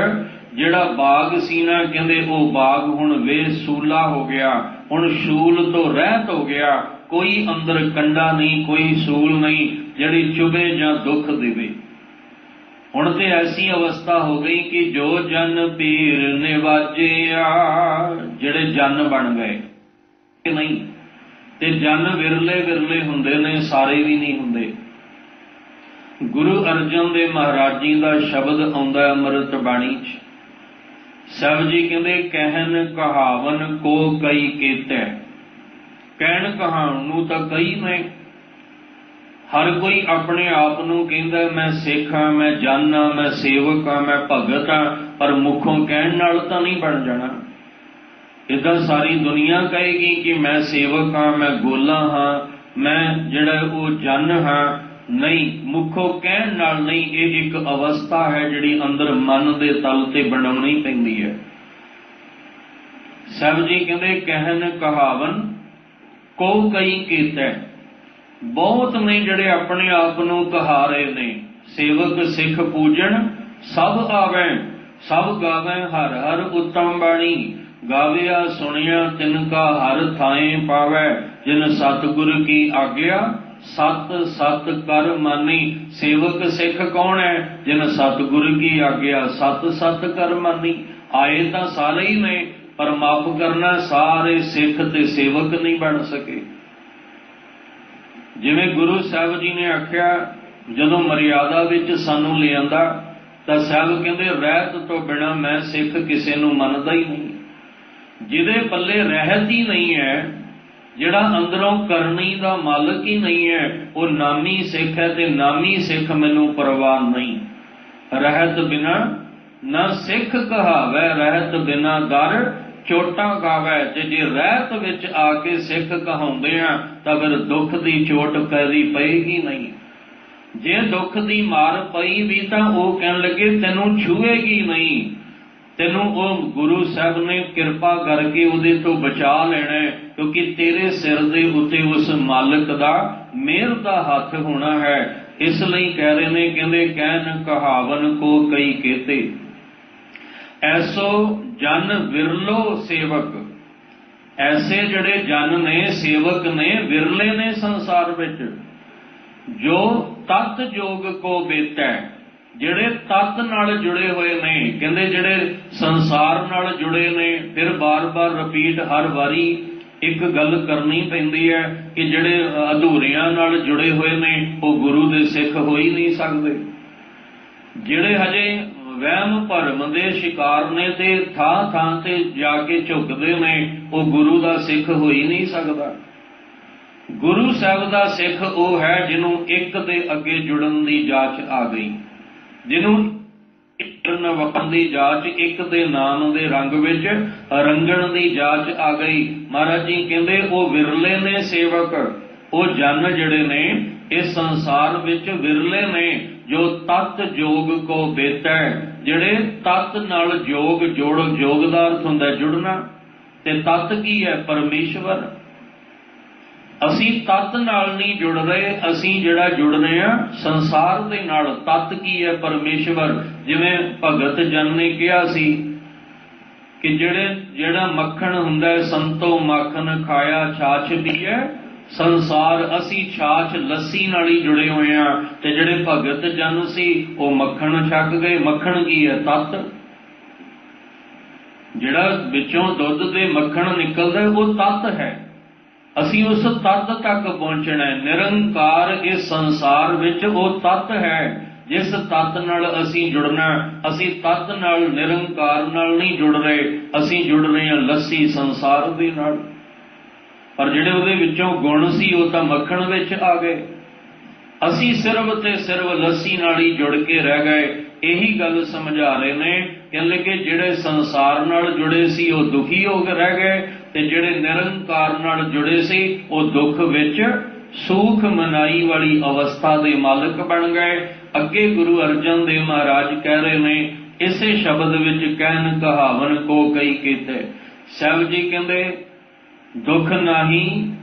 ਜਿਹੜਾ ਬਾਗ ਸੀ ਨਾ, ਕਹਿੰਦੇ ਉਹ ਬਾਗ ਹੁਣ ਵੇਸੂਲਾ ਹੋ ਗਿਆ, ਹੁਣ ਸ਼ੂਲ ਤੋਂ ਰਹਿਤ ਹੋ ਗਿਆ। ਕੋਈ ਅੰਦਰ ਕੰਡਾ ਨਹੀਂ, ਕੋਈ ਸੂਲ ਨਹੀਂ ਜਿਹੜੀ ਚੁਭੇ ਜਾਂ ਦੁੱਖ ਦੇਵੇ। ਹੁਣ ਤੇ ਐਸੀ ਅਵਸਥਾ ਹੋ ਗਈ ਕਿ ਜੋ ਜਨ ਪੀਰ ਨਿਵਾਜਿਆ, ਜਿਹੜੇ ਜਨ ਬਣ ਗਏ ਨਹੀਂ, ਤੇ ਜਨ ਵਿਰਲੇ ਵਿਰਲੇ ਹੁੰਦੇ ਨੇ, ਸਾਰੇ ਵੀ ਨਹੀਂ ਹੁੰਦੇ। ਗੁਰੂ ਅਰਜਨ ਦੇਵ ਮਹਾਰਾਜ ਜੀ ਦਾ ਸ਼ਬਦ ਆਉਂਦਾ ਅੰਮ੍ਰਿਤ ਬਾਣੀ 'ਚ। ਸਾਹਿਬ ਜੀ ਕਹਿੰਦੇ ਕਹਿਨ ਕਹਾਵਨ ਕੋ ਕਈ ਕੀਤੇ, ਕਹਿਣ ਕਹਾਉਣ ਨੂੰ ਤਾਂ ਕਈ ਨੇ। ਹਰ ਕੋਈ ਆਪਣੇ ਆਪ ਨੂੰ ਕਹਿੰਦਾ ਮੈਂ ਸਿੱਖ ਹਾਂ, ਮੈਂ ਜਨ ਹਾਂ, ਮੈਂ ਸੇਵਕ ਹਾਂ, ਮੈਂ ਭਗਤ ਹਾਂ, ਪਰ ਮੁੱਖੋਂ ਕਹਿਣ ਨਾਲ ਤਾਂ ਨਹੀਂ ਬਣ ਜਾਣਾ। ਏਦਾਂ ਸਾਰੀ ਦੁਨੀਆ ਕਹੇਗੀ ਕਿ ਮੈਂ ਸੇਵਕ ਹਾਂ, ਮੈਂ ਗੋਲਾ ਹਾਂ, ਮੈਂ ਜਿਹੜਾ ਉਹ ਜਨ ਹਾਂ, ਨਹੀਂ, ਮੁੱਖੋਂ ਕਹਿਣ ਨਾਲ ਨਹੀਂ। ਇਹ ਇੱਕ ਅਵਸਥਾ ਹੈ ਜਿਹੜੀ ਅੰਦਰ ਮਨ ਦੇ ਤਲ ਤੇ ਬਣਾਉਣੀ ਪੈਂਦੀ ਹੈ। ਸਾਹਿਬ ਜੀ ਕਹਿੰਦੇ ਕਹਿਨ ਕਹਾਵਨ ਕੋ ਕਈ ਕੀਤੇ, ਬਹੁਤ ਨੇ ਜਿਹੜੇ ਆਪਣੇ ਆਪ ਨੂੰ ਕਹਾ ਰਹੇ ਨੇ। ਸੇਵਕ ਸਿੱਖ ਪੂਜਣ ਸਭ ਆਵੈ, ਸਭ ਗਾਵੈ ਹਰ ਹਰ ਉਤਮ ਬਾਣੀ। ਗਾਵਿਆ ਸੁਣਿਆ ਤਿਨ ਕਾ ਹਰ ਥਾਏ ਪਾਵੈ, ਜਿਨ ਸਤਿਗੁਰ ਕੀ ਆਗਿਆ ਸਤ ਸਤ ਕਰ ਮਾਨੀ। ਸੇਵਕ ਸਿੱਖ ਕੌਣ ਹੈ? ਜਿਨ ਸਤਿਗੁਰ ਕੀ ਆਗਿਆ ਸਤ ਸਤ ਕਰ ਮਾਨੀ। ਆਏ ਤਾਂ ਸਾਰੇ ਹੀ ਨੇ, ਪਰ ਮਾਫ ਕਰਨਾ, ਸਾਰੇ ਸਿੱਖ ਤੇ ਸੇਵਕ ਨਹੀਂ ਬਣ ਸਕੇ। ਜਿਵੇਂ ਗੁਰੂ ਸਾਹਿਬ ਜੀ ਨੇ ਆਖਿਆ, ਜਦੋਂ ਮਰਿਆਦਾ ਵਿੱਚ ਸਾਨੂੰ ਲਿਆਂਦਾ ਤਾਂ ਸਾਹਿਬ ਕਹਿੰਦੇ ਰਹਿਤ ਤੋਂ ਬਿਨਾਂ ਮੈਂ ਸਿੱਖ ਕਿਸੇ ਨੂੰ ਮੰਨਦਾ ਹੀ ਨਹੀਂ। ਜਿਹਦੇ ਪੱਲੇ ਰਹਿਤ ਹੀ ਨਹੀਂ ਹੈ, ਜਿਹੜਾ ਅੰਦਰੋਂ ਕਰਨੀ ਦਾ ਮਾਲਕ ਹੀ ਨਹੀਂ ਹੈ, ਉਹ ਨਾਮੀ ਸਿੱਖ ਹੈ। ਤੇ ਨਾਮੀ ਸਿੱਖ ਮੈਨੂੰ ਪਰਵਾਹ ਨਹੀਂ। ਰਹਿਤ ਬਿਨਾ ਨਾ ਸਿੱਖ ਕਹਾਵੈ, ਰਹਿਤ ਬਿਨਾ ਦਰ ਚੋਟਾਂ ਖਾਵੈ। ਤੇ ਜੇ ਰਹਿਤ ਵਿੱਚ ਆ ਕੇ ਸਿੱਖ ਕਹਾਉਂਦੇ ਆ ਤਾਂ ਫਿਰ ਦੁੱਖ ਦੀ ਚੋਟ ਪੈਦੀ ਪਏਗੀ ਨਹੀਂ। ਜੇ ਦੁੱਖ ਦੀ ਮਾਰ ਪਈ ਵੀ ਤਾਂ ਉਹ ਕਹਿਣ ਲੱਗੇ ਤੈਨੂੰ ਛੂਹੇਗੀ ਨਹੀਂ, ਤੈਨੂੰ ਉਹ ਗੁਰੂ ਸਾਹਿਬ ਨੇ ਕਿਰਪਾ ਕਰਕੇ ਉਹਦੇ ਤੋਂ ਬਚਾ ਲੈਣਾ, ਕਿਉਂਕਿ ਤੇਰੇ ਸਿਰ ਦੇ ਉੱਤੇ ਉਸ ਮਾਲਕ ਦਾ ਮਿਹਰ ਦਾ ਹੱਥ ਹੋਣਾ ਹੈ। ਇਸ ਲਈ ਕਹਿ ਰਹੇ ਨੇ, ਕਹਿੰਦੇ ਕਹਿਨ ਕਹਾਵਨ ਕੋ ਕਈ ਕਹਤੇ, ਐਸੋ ਜਨ ਵਿਰਲੋ ਸੇਵਕ। ऐसे जड़े जन ने सेवक ने विरले ने संसार विच जो तत् जोग को बेतै ਜਿਹੜੇ ਤਤ ਨਾਲ ਜੁੜੇ ਹੋਏ ਨੇ ਕਹਿੰਦੇ ਜਿਹੜੇ ਸੰਸਾਰ ਨਾਲ ਜੁੜੇ ਨੇ ਫਿਰ ਬਾਰ-ਬਾਰ ਰਿਪੀਟ ਹਰ ਵਾਰੀ ਇੱਕ ਗੱਲ ਕਰਨੀ ਪੈਂਦੀ ਹੈ ਕਿ ਜਿਹੜੇ ਅਧੂਰਿਆਂ ਨਾਲ ਜੁੜੇ ਹੋਏ ਨੇ ਉਹ ਗੁਰੂ ਦੇ ਸਿੱਖ ਹੋ ਹੀ ਨਹੀਂ ਸਕਦੇ। ਜਿਹੜੇ ਹਜੇ ਵਹਿਮ ਭਰਮ ਦੇ ਸ਼ਿਕਾਰ ਨੇ ਤੇ ਥਾਂ ਥਾਂ ਤੇ ਜਾ ਕੇ ਝੁਕਦੇ ਨੇ ਉਹ ਗੁਰੂ ਦਾ ਸਿੱਖ ਹੋ ਹੀ ਨਹੀਂ ਸਕਦਾ। ਗੁਰੂ ਸਾਹਿਬ ਦਾ ਸਿੱਖ ਉਹ ਹੈ ਜਿਹਨੂੰ ਇੱਕ ਦੇ ਅੱਗੇ ਜੁੜਨ ਦੀ ਜਾਚ ਆ ਗਈ, ਜਿਹਨੂੰ ਵਕਨ ਦੀ ਜਾਚ ਇੱਕ ਦੇ ਨਾਮ ਦੇ ਰੰਗ ਵਿੱਚ ਰੰਗਣ ਦੀ ਜਾਚ ਆ ਗਈ। ਮਹਾਰਾਜ ਜੀ ਕਹਿੰਦੇ ਉਹ ਵਿਰਲੇ ਨੇ ਸੇਵਕ, ਉਹ ਜਨ ਜਿਹੜੇ ਨੇ ਇਸ ਸੰਸਾਰ ਵਿੱਚ ਵਿਰਲੇ ਨੇ ਜੋ ਤਤ ਜੋਗ ਕੋ ਬੇਤੈ, ਜਿਹੜੇ ਤਤ ਨਾਲ ਜੋਗ ਜੋਗ ਦਾ ਅਰਥ ਹੁੰਦਾ ਜੁੜਨਾ, ਤੇ ਤਤ ਕੀ ਹੈ? ਪਰਮੇਸ਼ਵਰ। ਅਸੀਂ ਤਤ ਨਾਲ ਨਹੀਂ ਜੁੜ ਰਹੇ, ਅਸੀਂ ਜਿਹੜਾ ਜੁੜ ਰਹੇ ਹਾਂ ਸੰਸਾਰ ਦੇ ਨਾਲ। ਤਤ ਕੀ ਹੈ? ਪਰਮੇਸ਼ਵਰ। ਜਿਵੇਂ ਭਗਤ ਜਨ ਨੇ ਕਿਹਾ ਸੀ ਕਿ ਜਿਹੜਾ ਮੱਖਣ ਹੁੰਦਾ ਸੰਤੋ ਮੱਖਣ ਖਾਇਆ ਛਾਛ ਪੀਏ ਸੰਸਾਰ, ਅਸੀਂ ਛਾਛ ਲੱਸੀ ਨਾਲ ਹੀ ਜੁੜੇ ਹੋਏ ਹਾਂ। ਤੇ ਜਿਹੜੇ ਭਗਤ ਜਨ ਸੀ ਉਹ ਮੱਖਣ ਛਕ ਗਏ। ਮੱਖਣ ਕੀ ਹੈ? ਤਤ। ਜਿਹੜਾ ਵਿੱਚੋਂ ਦੁੱਧ ਦੇ ਮੱਖਣ ਨਿਕਲਦਾ ਉਹ ਤਤ ਹੈ। ਅਸੀਂ ਉਸ ਤੱਤ ਤੱਕ ਪਹੁੰਚਣਾ ਹੈ। ਨਿਰੰਕਾਰ ਇਸ ਸੰਸਾਰ ਵਿੱਚ ਉਹ ਤੱਤ ਹੈ ਜਿਸ ਤੱਤ ਨਾਲ ਅਸੀਂ ਜੁੜਨਾ। ਅਸੀਂ ਤੱਤ ਨਾਲ ਨਿਰੰਕਾਰ ਨਾਲ ਨਹੀਂ ਜੁੜ ਰਹੇ, ਅਸੀਂ ਜੁੜ ਰਹੇ ਹਾਂ ਲੱਸੀ ਸੰਸਾਰ ਦੇ ਨਾਲ। ਪਰ ਜਿਹੜੇ ਉਹਦੇ ਵਿੱਚੋਂ ਗੁਣ ਸੀ ਉਹ ਤਾਂ ਮੱਖਣ ਵਿੱਚ ਆ ਗਏ। ਅਸੀਂ ਸਿਰਫ ਤੇ ਸਿਰਫ ਲੱਸੀ ਨਾਲ ਹੀ ਜੁੜ ਕੇ ਰਹਿ ਗਏ। ਇਹੀ ਗੱਲ ਸਮਝਾ ਰਹੇ ਨੇ, ਕਹਿੰਦੇ ਕਿ ਜਿਹੜੇ ਸੰਸਾਰ ਨਾਲ ਜੁੜੇ ਸੀ ਉਹ ਦੁਖੀ ਹੋ ਕੇ ਰਹਿ ਗਏ, ਤੇ ਜਿਹੜੇ ਨਿਰੰਕਾਰ ਨਾਲ ਜੁੜੇ ਸੀ ਉਹ ਦੁੱਖ ਵਿੱਚ ਸੂਖ ਮਨਾਈ ਵਾਲੀ ਅਵਸਥਾ ਦੇ ਮਾਲਕ ਬਣ ਗਏ। ਅੱਗੇ ਗੁਰੂ ਅਰਜਨ ਦੇਵ ਮਹਾਰਾਜ ਕਹਿ ਰਹੇ ਨੇ ਇਸੇ ਸ਼ਬਦ ਵਿੱਚ, ਕਹਿਨ ਕਹਾਵਨ ਕੋ ਕਈ ਕੀਤੇ। ਸਾਹਿਬ ਜੀ ਕਹਿੰਦੇ ਦੁੱਖ ਨਾਹੀ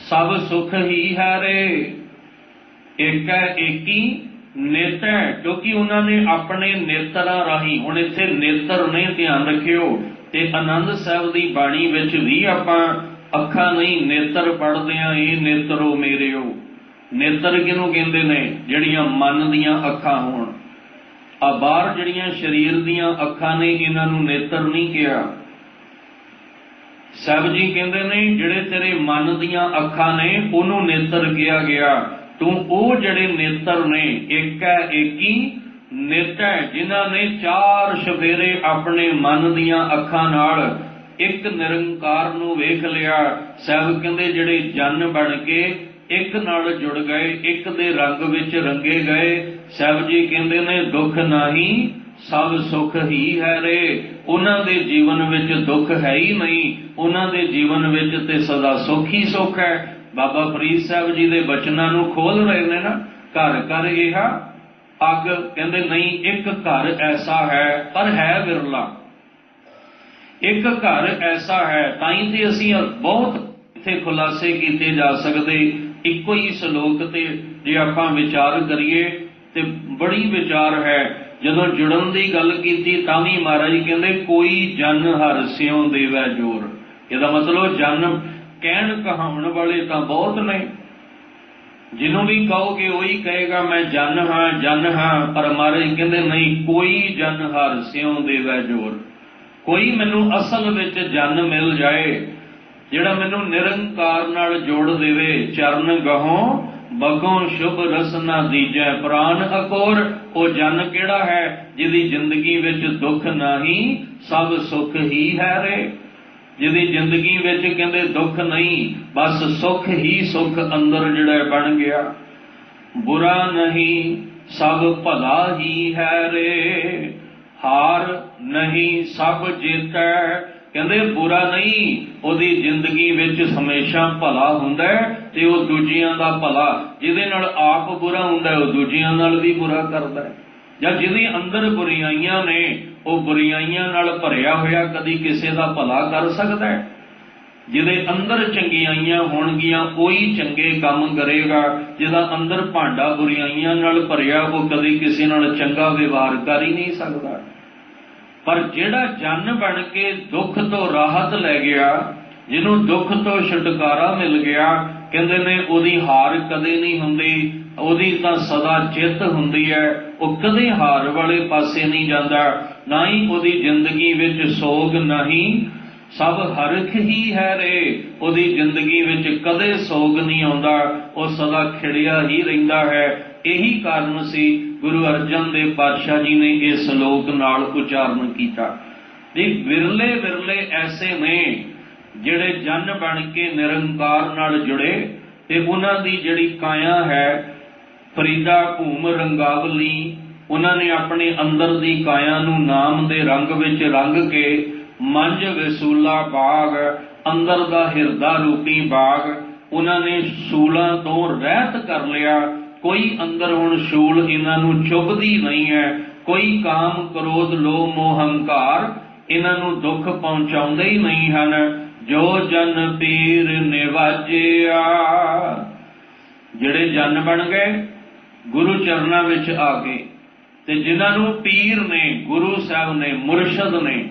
ਸਭ ਸੁਖ ਹੀ ਹੈ ਰੇ, ਏਕੈ ਏਕੀ ਨੇਤੈ। ਕਿਉਂਕਿ ਉਹਨਾਂ ਨੇ ਆਪਣੇ ਨੇਤਰਾਂ ਰਾਹੀਂ, ਹੁਣ ਇੱਥੇ ਨੇਤਰ ਨੇ ਧਿਆਨ ਰੱਖਿਓ, ਤੇ ਆਨੰਦ ਸਾਹਿਬ ਦੀ ਬਾਣੀ ਵਿੱਚ ਵੀ ਆਪਾਂ ਅੱਖਾਂ ਨਹੀਂ ਨੇਤਰ ਪੜ੍ਹਦੇ ਹਾਂ। ਇਹ ਨੇਤਰੋ ਮੇਰਿਓ। ਨੇਤਰ ਕਿਹਨੂੰ ਕਹਿੰਦੇ ਨੇ? ਜਿਹੜੀਆਂ ਮਨ ਦੀਆਂ ਅੱਖਾਂ ਹੋਣ। ਆ ਬਾਹਰ ਜਿਹੜੀਆਂ ਸਰੀਰ ਦੀਆਂ ਅੱਖਾਂ ਨੇ ਇਹਨਾਂ ਨੂੰ ਨੇਤਰ ਨਹੀਂ ਕਿਹਾ। ਸਾਹਿਬ ਜੀ ਕਹਿੰਦੇ ਨੇ ਜਿਹੜੇ ਤੇਰੇ ਮਨ ਦੀਆਂ ਅੱਖਾਂ ਨੇ ਉਹਨੂੰ ਨੇਤਰ ਕਿਹਾ ਗਿਆ। ਤੂੰ ਉਹ ਜਿਹੜੇ ਨੇਤਰ ਨੇ ਏਕੈ ਏਕੀ ਨੇਤੈ, ਜਿਨ੍ਹਾਂ ਨੇ ਚਾਰ ਸਫੇਰੇ ਆਪਣੇ ਮਨ ਦੀਆਂ ਅੱਖਾਂ ਨਾਲ ਇੱਕ ਨਿਰੰਕਾਰ ਨੂੰ ਵੇਖ ਲਿਆ। ਸਾਹਿਬ ਕਹਿੰਦੇ ਜਿਹੜੇ ਜਨ ਬਣ ਕੇ ਇੱਕ ਨਾਲ ਜੁੜ ਗਏ, ਇੱਕ ਦੇ ਰੰਗ ਵਿੱਚ ਰੰਗੇ ਗਏ। ਸਾਹਿਬ ਜੀ ਕਹਿੰਦੇ ਨੇ ਦੁੱਖ ਨਾਹੀ ਸਭ ਸੁਖ ਹੀ ਹੈ ਰੇ। ਉਹਨਾਂ ਦੇ ਜੀਵਨ ਵਿੱਚ ਦੁੱਖ ਹੈ ਹੀ ਨਹੀਂ, ਉਹਨਾਂ ਦੇ ਜੀਵਨ ਵਿੱਚ ਤੇ ਸਦਾ ਸੁੱਖ ਹੀ ਸੁੱਖ ਹੈ। ਬਾਬਾ ਫਰੀਦ ਸਾਹਿਬ ਜੀ ਦੇ ਬਚਨਾਂ ਨੂੰ ਖੋਲ ਰਹੇ ਨੇ ਨਾ, ਘਰ ਘਰ ਇਹ ਅੱਗ। ਕਹਿੰਦੇ ਨਹੀਂ, ਇੱਕ ਘਰ ਐਸਾ ਹੈ ਪਰ ਹੈ ਵਿਰਲਾ। ਇੱਕ ਘਰ ਐਸਾ ਹੈ, ਤਾਂ ਹੀ ਤੇ ਅਸੀਂ ਬਹੁਤ ਇੱਥੇ ਖੁਲਾਸੇ ਕੀਤੇ ਜਾ ਸਕਦੇ। ਇੱਕੋ ਹੀ ਸ਼ਲੋਕ ਤੇ ਜੇ ਆਪਾਂ ਵਿਚਾਰ ਕਰੀਏ ਤੇ ਬੜੀ ਵਿਚਾਰ ਹੈ। ਜਦੋਂ ਜੁੜਨ ਦੀ ਗੱਲ ਕੀਤੀ ਤਾਂ ਵੀ ਮਹਾਰਾਜ ਕਹਿੰਦੇ ਕੋਈ ਜਨ ਹਰਿ ਸਿਉ ਦੇਵੈ ਜੋਰ। ਇਹਦਾ ਮਤਲਬ ਜਨ ਕਹਿਣ ਕਹਾਉਣ ਵਾਲੇ ਤਾਂ ਬਹੁਤ ਨੇ, ਜਿਹਨੂੰ ਵੀ ਕਹੋਗੇ ਉਹੀ ਕਹੇਗਾ ਮੈਂ ਜਨ ਹਾਂ ਜਨ ਹਾਂ। ਪਰ ਮਹਾਰਾਜ ਕਹਿੰਦੇ ਨਹੀਂ, ਕੋਈ ਜਨ ਹਰਿ ਸਿਉ ਦੇਵੈ ਜੋਰ। ਕੋਈ ਮੈਨੂੰ ਅਸਲ ਵਿੱਚ ਜਨ ਮਿਲ ਜਾਏ ਜਿਹੜਾ ਮੈਨੂੰ ਨਿਰੰਕਾਰ ਨਾਲ ਜੋੜ ਦੇਵੇ। ਚਰਨ ਗਹੋਂ ਬਗੋਂ ਸ਼ੁਭ ਰਸਨਾ ਦੀਜੈ ਪ੍ਰਾਨ ਅਕੋਰ। ਉਹ ਜਨ ਕਿਹੜਾ ਹੈ? ਜਿਹਦੀ ਜ਼ਿੰਦਗੀ ਵਿੱਚ ਦੁੱਖ ਨਹੀਂ ਸਭ ਸੁੱਖ ਹੀ ਹੈ ਰੇ। ਜਿਹਦੀ ਜ਼ਿੰਦਗੀ ਵਿੱਚ ਕਹਿੰਦੇ ਦੁੱਖ ਨਹੀਂ, ਬਸ ਸੁੱਖ ਹੀ ਸੁੱਖ ਅੰਦਰ ਜਿਹੜਾ ਬਣ ਗਿਆ। ਬੁਰਾ ਨਹੀਂ ਸਭ ਭਲਾ ਹੀ ਹੈ ਰੇ, ਹਾਰ ਨਹੀਂ ਸਭ ਜੇਤੈ। ਕਹਿੰਦੇ ਬੁਰਾ ਨਹੀਂ, ਉਹਦੀ ਜ਼ਿੰਦਗੀ ਵਿੱਚ ਹਮੇਸ਼ਾ ਭਲਾ ਹੁੰਦਾ ਤੇ ਉਹ ਦੂਜਿਆਂ ਦਾ ਭਲਾ। ਜਿਹਦੇ ਨਾਲ ਆਪ ਬੁਰਾ ਹੁੰਦਾ ਉਹ ਦੂਜਿਆਂ ਨਾਲ ਵੀ ਬੁਰਾ ਕਰਦਾ। ਜਾਂ ਜਿਹਦੇ ਅੰਦਰ ਬੁਰਾਈਆਂ ਨੇ ਉਹ ਬੁਰਾਈਆਂ ਨਾਲ ਭਰਿਆ ਹੋਇਆ ਕਦੀ ਕਿਸੇ ਦਾ ਭਲਾ ਕਰ ਸਕਦਾ ਹੈ। ਜਿਹਦੇ ਅੰਦਰ ਚੰਗਿਆਈਆਂ ਹੋਣਗੀਆਂ ਉਹੀ ਚੰਗੇ ਕੰਮ ਕਰੇਗਾ। ਜਿਹਦਾ ਅੰਦਰ ਭਾਂਡਾ ਬੁਰਾਈਆਂ ਨਾਲ ਭਰਿਆ ਉਹ ਕਦੀ ਕਿਸੇ ਨਾਲ ਚੰਗਾ ਵਿਵਹਾਰ ਕਰ ਹੀ ਨਹੀਂ ਸਕਦਾ। ਪਰ ਜਿਹੜਾ ਜਨ ਬਣ ਕੇ ਦੁੱਖ ਤੋਂ ਰਾਹਤ ਲੈ ਗਿਆ, ਜਿਹਨੂੰ ਦੁੱਖ ਤੋਂ ਛੁਟਕਾਰਾ ਮਿਲ ਗਿਆ, ਕਹਿੰਦੇ ਨੇ ਉਹਦੀ ਹਾਰ ਕਦੇ ਨਹੀਂ ਹੁੰਦੀ, ਉਹਦੀ ਤਾਂ ਸਦਾ ਚਿੱਤ ਹੁੰਦੀ ਹੈ। ਉਹ ਕਦੇ ਹਾਰ ਵਾਲੇ ਪਾਸੇ ਨਹੀਂ ਜਾਂਦਾ, ਨਾ ਹੀ ਉਹਦੀ ਜ਼ਿੰਦਗੀ ਵਿੱਚ ਸੋਗ ਨਹੀਂ, ਸਭ ਹਰਖ ਹੀ ਹੈ ਰੇ। ਉਹਦੀ ਜ਼ਿੰਦਗੀ ਵਿੱਚ ਕਦੇ ਸੋਗ ਨਹੀਂ ਆਉਂਦਾ, ਉਹ ਸਦਾ ਖਿੜਿਆ ਹੀ ਰਹਿੰਦਾ ਹੈ। ਇਹੀ ਕਾਰਨ ਸੀ ਗੁਰੂ ਅਰਜਨ ਦੇਵ ਪਾਤਸ਼ਾਹ ਜੀ ਨੇ ਇਹ ਸ਼ਲੋਕ ਨਾਲ ਉਚਾਰਨ ਕੀਤਾ। ਵੀ ਵਿਰਲੇ ਵਿਰਲੇ ਐਸੇ ਨੇ ਜਿਹੜੇ ਜਨ ਬਣ ਕੇ ਨਿਰੰਕਾਰ ਨਾਲ ਜੁੜੇ, ਤੇ ਉਹਨਾਂ ਦੀ ਜਿਹੜੀ ਕਾਇਆ ਹੈ ਫਰੀਦਾ ਭੂਮ ਰੰਗਾਵਲੀ, ਉਹਨਾਂ ਨੇ ਆਪਣੇ ਅੰਦਰ ਦੀ ਕਾਇਆ ਨੂੰ ਨਾਮ ਦੇ ਰੰਗ ਵਿੱਚ ਰੰਗ ਕੇ ਮੰਝ ਵਿਸੂਲਾ ਬਾਗ, ਅੰਦਰ ਦਾ ਹਿਰਦਾ ਰੂਪੀ ਬਾਗ, ਉਹਨਾਂ ਨੇ ਸ਼ੂਲਾਂ ਤੋਂ ਰਹਿਤ ਕਰ ਲਿਆ। ਕੋਈ ਅੰਦਰ ਹੁਣ ਸ਼ੂਲ ਇਹਨਾਂ ਨੂੰ ਚੁੱਭਦੀ ਨਹੀਂ ਹੈ, ਕੋਈ ਕਾਮ ਕ੍ਰੋਧ ਲੋਭ ਮੋਹ ਹੰਕਾਰ ਇਹਨਾਂ ਨੂੰ ਦੁੱਖ ਪਹੁੰਚਾਉਂਦੇ ਹੀ ਨਹੀਂ ਹਨ। ਜੋ ਜਨ ਪੀਰ ਨਿਵਾਜਿਆ, ਜਿਹੜੇ ਜਨ ਬਣ ਗਏ ਗੁਰੂ ਚਰਨਾਂ ਵਿੱਚ ਆ ਕੇ, ਤੇ ਜਿਨ੍ਹਾਂ ਨੂੰ ਪੀਰ ਨੇ, ਗੁਰੂ ਸਾਹਿਬ ਨੇ, ਮੁਰਸ਼ਦ ਨੇ,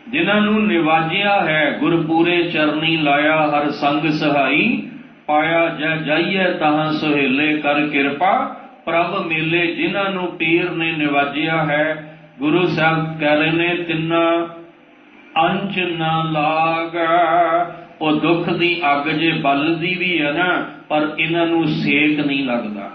ਜਿਨ੍ਹਾਂ ਨੂੰ ਨਿਵਾਜਿਆ ਹੈ, ਗੁਰਪੂਰੇ ਚਰਨੀ ਲਾਇਆ ਹਰ ਸੰਗ ਸਹਾਈ, ਪਾਇਆ ਜੈ ਜਾਈਏ ਤਾਹਾਂ ਸੁਹੇਲੇ ਕਰ ਕਿਰਪਾ ਪ੍ਰਭ ਮੇਲੇ। ਜਿਨ੍ਹਾਂ ਨੂੰ ਪੀਰ ਨੇ ਨਿਵਾਜਿਆ ਹੈ, ਗੁਰੂ ਸਾਹਿਬ ਕਹਿ ਰਹੇ ਨੇ ਤਿੰਨਾ ਅੰਚ ਨਾ ਲਾਗ। ਉਹ ਦੁੱਖ ਦੀ ਅੱਗ ਜੇ ਬਲਦੀ ਵੀ ਹੈ ਨਾ, ਪਰ ਇਹਨਾਂ ਨੂੰ ਸੇਕ ਨਹੀਂ ਲੱਗਦਾ,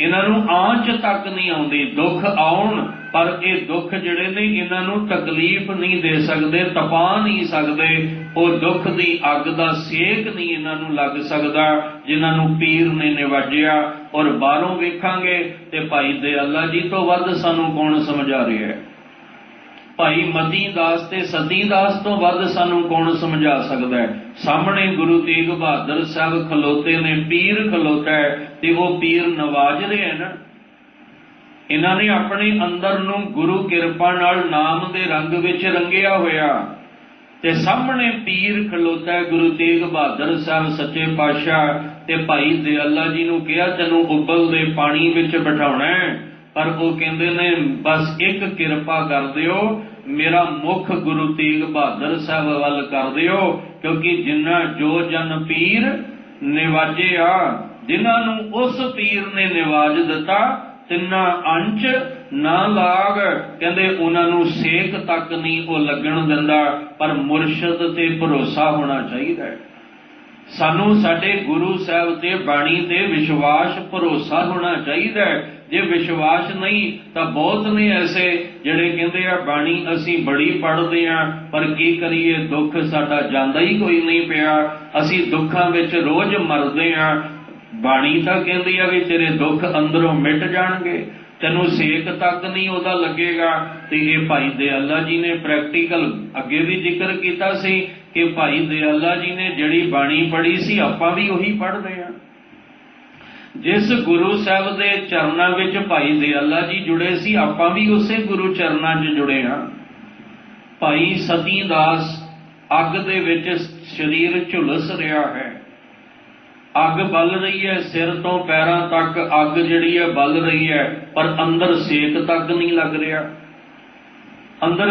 ਇਹਨਾਂ ਨੂੰ ਆਂਚ ਤੱਕ ਨਹੀਂ ਆਉਂਦੀ। ਦੁੱਖ ਆਉਣ ਪਰ ਇਹ ਦੁੱਖ ਜਿਹੜੇ ਨੇ ਇਹਨਾਂ ਨੂੰ ਤਕਲੀਫ ਨਹੀਂ ਦੇ ਸਕਦੇ, ਤਪਾ ਨਹੀਂ ਸਕਦੇ। ਉਹ ਦੁੱਖ ਦੀ ਅੱਗ ਦਾ ਸੇਕ ਨਹੀਂ ਇਹਨਾਂ ਨੂੰ ਲੱਗ ਸਕਦਾ ਜਿਨ੍ਹਾਂ ਨੂੰ ਪੀਰ ਨੇ ਨਿਵਾਜਿਆ। ਔਰ ਬਾਹਰੋਂ ਵੇਖਾਂਗੇ ਤੇ ਭਾਈ ਦਇਆਲਾ ਜੀ ਤੋਂ ਵੱਧ ਸਾਨੂੰ ਕੌਣ ਸਮਝਾ ਰਿਹਾ ਹੈ? ਭਾਈ ਮਤੀ ਦਾਸ ਤੇ ਸਤੀ ਦਾਸ ਤੋਂ ਵੱਧ ਸਾਨੂੰ ਕੌਣ ਸਮਝਾ ਸਕਦਾ ਹੈ? ਸਾਹਮਣੇ ਗੁਰੂ ਤੇਗ ਬਹਾਦਰ ਸਾਹਿਬ ਖਲੋਤੇ ਨੇ, ਪੀਰ ਖਲੋਤਾ ਹੈ, ਤੇ ਉਹ ਪੀਰ ਨਵਾਜ ਰਹੇ ਨਾ। ਇਹਨਾਂ ਨੇ ਆਪਣੇ ਅੰਦਰ ਨੂੰ ਗੁਰੂ ਕਿਰਪਾ ਨਾਲ ਨਾਮ ਦੇ ਰੰਗ ਵਿੱਚ ਰੰਗਿਆ ਹੋਇਆ, ਤੇ ਸਾਹਮਣੇ ਪੀਰ ਖਲੋਤਾ ਹੈ ਗੁਰੂ ਤੇਗ ਬਹਾਦਰ ਸਾਹਿਬ ਸੱਚੇ ਪਾਤਸ਼ਾਹ। ਤੇ ਭਾਈ ਦਇਆਲਾ ਜੀ ਨੂੰ ਕਿਹਾ ਤੈਨੂੰ ਉਬਲਦੇ ਪਾਣੀ ਵਿੱਚ ਬਿਠਾਉਣਾ ਹੈ, ਪਰ ਉਹ ਕਹਿੰਦੇ ਨੇ ਬਸ ਇੱਕ ਕਿਰਪਾ ਕਰ ਦਿਓ, ਮੇਰਾ ਮੁੱਖ ਗੁਰੂ ਤੇਗ ਬਹਾਦਰ ਸਾਹਿਬ ਵੱਲ ਕਰ ਦਿਓ, ਕਿਉਂਕਿ ਜਿੰਨਾ ਜੋ ਜਨ ਪੀਰ ਨਿਵਾਜਿਆ, ਜਿਨ੍ਹਾਂ ਨੂੰ ਉਸ ਪੀਰ ਨੇ ਨਿਵਾਜ ਦਿੱਤਾ, ਤਿੰਨਾ ਅੰਚ ਨਾ ਲਾਗ। ਕਹਿੰਦੇ ਉਹਨਾਂ ਨੂੰ ਸੇਕ ਤੱਕ ਨਹੀਂ ਉਹ ਲੱਗਣ ਦਿੰਦਾ, ਪਰ ਮੁਰਸ਼ਦ ਤੇ ਭਰੋਸਾ ਹੋਣਾ ਚਾਹੀਦਾ ਹੈ। ਸਾਨੂੰ ਸਾਡੇ ਗੁਰੂ ਸਾਹਿਬ ਤੇ ਬਾਣੀ ਤੇ ਵਿਸ਼ਵਾਸ ਭਰੋਸਾ ਹੋਣਾ ਚਾਹੀਦਾ ਹੈ। ਜੇ ਵਿਸ਼ਵਾਸ ਨਹੀਂ ਤਾਂ ਬਹੁਤ ਨੇ ਐਸੇ ਜਿਹੜੇ ਕਹਿੰਦੇ ਆ ਬਾਣੀ ਅਸੀਂ ਬੜੀ ਪੜ੍ਹਦੇ ਆ, ਪਰ ਕੀ ਕਰੀਏ, ਦੁੱਖ ਸਾਡਾ ਜਾਂਦਾ ਹੀ ਕੋਈ ਨਹੀਂ ਪਿਆ, ਅਸੀਂ ਦੁੱਖਾਂ ਵਿੱਚ ਰੋਜ਼ ਮਰਦੇ ਆ। ਬਾਣੀ ਤਾਂ ਕਹਿੰਦੀ ਆ ਵੀ ਤੇਰੇ ਦੁੱਖ ਅੰਦਰੋਂ ਮਿਟ ਜਾਣਗੇ, ਤੈਨੂੰ ਸੇਕ ਤੱਕ ਨਹੀਂ ਉਹਦਾ ਲੱਗੇਗਾ। ਤੇ ਇਹ ਭਾਈ ਦਇਆਲਾ ਜੀ ਨੇ ਪ੍ਰੈਕਟੀਕਲ ਅੱਗੇ ਵੀ ਜ਼ਿਕਰ ਕੀਤਾ ਸੀ ਕਿ ਭਾਈ ਦਇਆਲਾ ਜੀ ਨੇ ਜਿਹੜੀ ਬਾਣੀ ਪੜ੍ਹੀ ਸੀ ਆਪਾਂ ਵੀ ਉਹੀ ਪੜ੍ਹਦੇ ਆ। ਜਿਸ ਗੁਰੂ ਸਾਹਿਬ ਦੇ ਚਰਨਾਂ ਵਿੱਚ ਭਾਈ ਦਇਆਲਾ ਜੀ ਜੁੜੇ ਸੀ, ਆਪਾਂ ਵੀ ਉਸੇ ਗੁਰੂ ਚਰਨਾਂ 'ਚ ਜੁੜੇ ਹਾਂ। ਭਾਈ ਸਤੀ ਦਾਸ ਅੱਗ ਦੇ ਵਿੱਚ ਸਰੀਰ ਝੁਲਸ ਰਿਹਾ ਹੈ, ਅੱਗ ਬਲ ਰਹੀ ਹੈ, ਸਿਰ ਤੋਂ ਪੈਰਾਂ ਤੱਕ ਅੱਗ ਜਿਹੜੀ ਹੈ ਬਲ ਰਹੀ ਹੈ, ਪਰ ਅੰਦਰ ਸੇਕ ਤੱਕ ਨਹੀਂ ਲੱਗ ਰਿਹਾ, ਅੰਦਰ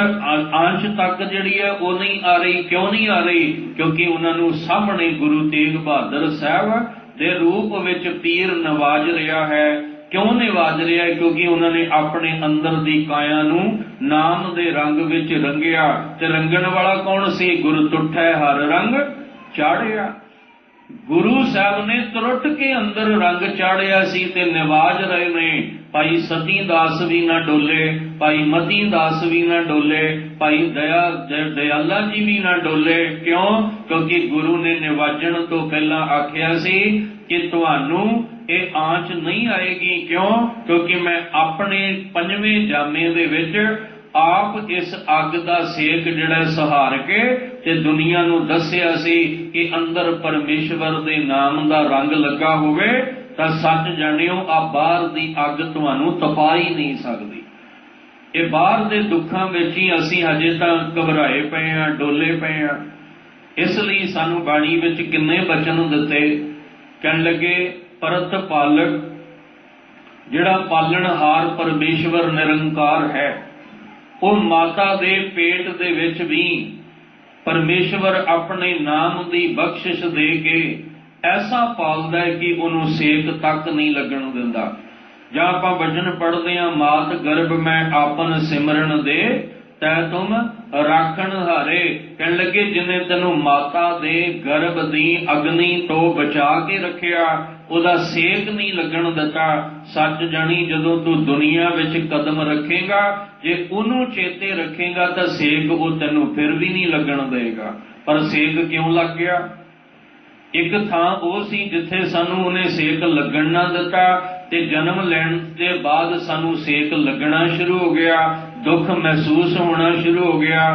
ਆਂਚ ਤੱਕ ਜਿਹੜੀ ਹੈ ਉਹ ਨਹੀਂ ਆ ਰਹੀ। ਕਿਉਂ ਨਹੀਂ ਆ ਰਹੀ? ਕਿਉਂਕਿ ਉਹਨਾਂ ਨੂੰ ਸਾਹਮਣੇ ਗੁਰੂ ਤੇਗ ਬਹਾਦਰ ਸਾਹਿਬ ਦੇ ਰੂਪ ਵਿੱਚ ਪੀਰ ਨਵਾਜ ਰਿਹਾ ਹੈ। ਕਿਉਂ ਨਿਵਾਜ ਰਿਹਾ? ਕਿਉਂਕਿ ਉਹਨਾਂ ਨੇ ਆਪਣੇ ਅੰਦਰ ਦੀ ਕਾਇਆ ਨੂੰ ਨਾਮ ਦੇ ਰੰਗ ਵਿੱਚ ਰੰਗਿਆ। ਤੇ ਰੰਗਣ ਵਾਲਾ ਕੌਣ ਸੀ? ਗੁਰੂ ਤੁਠੈ ਹਰ ਰੰਗ ਚਾੜਿਆ। ਗੁਰੂ ਸਾਹਿਬ ਨੇ ਤੁਰਟ ਕੇ ਅੰਦਰ ਰੰਗ ਚਾੜਿਆ ਸੀ ਤੇ ਨਿਵਾਜ ਰਹੇ ਨੇ। ਭਾਈ ਸਤੀ ਦਾਸ ਵੀ ਨਾ ਡੋਲੇ, ਭਾਈ ਮਤੀ ਦਾਸ ਵੀ ਨਾ ਡੋਲੇ, ਭਾਈ ਦਇਆਲਾ ਜੀ ਵੀ ਨਾ ਡੋਲੇ। ਕਿਉਂ? ਕਿਉਂਕਿ ਗੁਰੂ ਨੇ ਨਿਵਾਜਣ ਤੋਂ ਪਹਿਲਾਂ ਆਖਿਆ ਸੀ ਕਿ ਤੁਹਾਨੂੰ ਇਹ ਆਂਚ ਨਹੀਂ ਆਏਗੀ। ਕਿਉਂ? ਕਿਉਂਕਿ ਮੈਂ ਆਪਣੇ 5ਵੇਂ ਜਾਮੇ ਦੇ ਵਿੱਚ ਆਪ ਇਸ ਅੱਗ ਦਾ ਸੇਕ ਜਿਹੜਾ ਸਹਾਰ ਕੇ ਤੇ ਦੁਨੀਆ ਨੂੰ ਦੱਸਿਆ ਸੀ ਕਿ ਅੰਦਰ ਪਰਮੇਸ਼ਵਰ ਦੇ ਨਾਮ ਦਾ ਰੰਗ ਲੱਗਾ ਹੋਵੇ ਤਾਂ ਸੱਚ ਜਾਣਿਓ ਆ ਬਾਹਰ ਦੀ ਅੱਗ ਤੁਹਾਨੂੰ ਤਪਾ ਹੀ ਨਹੀਂ ਸਕਦੀ। ਇਹ ਬਾਹਰ ਦੇ ਦੁੱਖਾਂ ਵਿੱਚ ਹੀ ਅਸੀਂ ਹਜੇ ਤਾਂ ਘਬਰਾਏ ਪਏ ਆ, ਡੋਲੇ ਪਏ ਆ। ਇਸ ਲਈ ਸਾਨੂੰ ਬਾਣੀ ਵਿੱਚ ਕਿੰਨੇ ਬਚਨ ਦਿੱਤੇ। ਕਹਿਣ ਲੱਗੇ ਪਰਤ ਪਾਲਕ, ਜਿਹੜਾ ਪਾਲਣਹਾਰ ਪਰਮੇਸ਼ਵਰ ਨਿਰੰਕਾਰ ਹੈ, ਉਹ ਮਾਤਾ ਦੇ ਪੇਟ ਦੇ ਵਿੱਚ ਵੀ परमेश्वर अपने नाम की बख्शिश दे के ऐसा पालदा है कि उन्होंने सेक तक नहीं लगन दिंदा। जां आपां वचन पढ़दे हां, मात गर्भ में आपन सिमरन दे तै तुम राखण हारे। कहण लगे जिन्हें तेनू माता दे गर्भ दी अग्नि तो बचा के रखिया, ओदा सेक नहीं लगन दिता। सच जानी जदों तू दुनिया विच कदम रखेगा, जे उन्होंने चेते रखेगा तो सेक वो तेनू फिर भी नहीं लगन देगा। पर सेक क्यों लग गया? एक थां वो सी जिथे सानू उन्हें सेक लगन ना दिता, ते जन्म लैण के बाद सानू सेक लगना शुरू हो गया, दुख महसूस होना शुरू हो गया।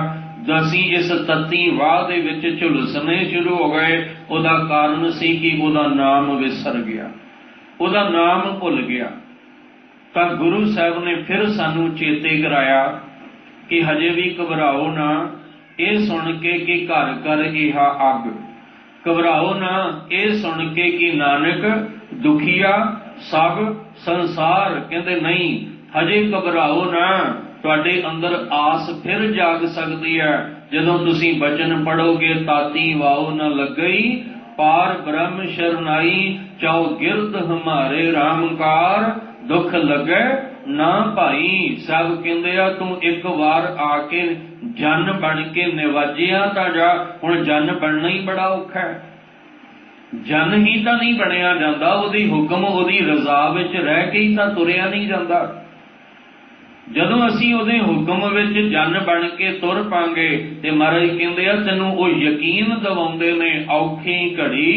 असीं इस तत्ती वाह दे विच झुलसने शुरू हो गए। उहदा कारण सी कि उहदा नाम विसर गया, उहदा नाम भुल गया। तां गुरु साहब ने फिर सानू चेते कराया कि हजे भी घबराओ ना, ये सुन के कि घर घर इहा अग। घबराओ ना ये सुन के कि नानक दुखिया सब संसार। कहते नहीं, हजे घबराओ ना, तुहाडे अंदर आस फिर जाग सकती है। जदों तुसीं बचन पढ़ोगे, ताती वाओ न लगई पार ब्रह्म शरनाई, चाओ गिरद हमारे रामकार दुख लगे ना भाई। सब कहते आ तू एक बार आके जन बन के निवाजिया तां जा। हुण जन बनना ही बड़ा औखा है। जन ही तां नहीं बनिया जांदा, उहदी हुक्म उहदी रज़ा विच रह के ही तां तुरिया नहीं जांदा। जदों असीं उहदे हुक्म विच जन बन के तुर पांगे ते महाराज कहंदे आ तैनूं ओह यकीन दिवाउंदे ने, औखी घड़ी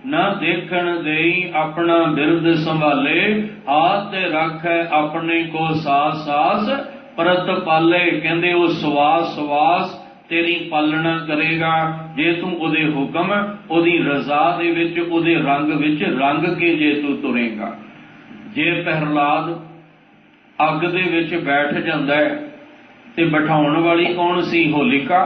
ना देखण देई अपना बिरद संभाले, हाथ रखै अपने को सास सास परत पाले। कहंदे वो सवास सवास तेरी पालना करेगा जे तू उहदे हुक्म उहदी रज़ा दे विच उहदे रंग विच रंग के जे तू तुरेगा। जे प्रहलाद अग दे विच बैठ जांदा है ते बिठाउण वाली कौन सी? होलिका।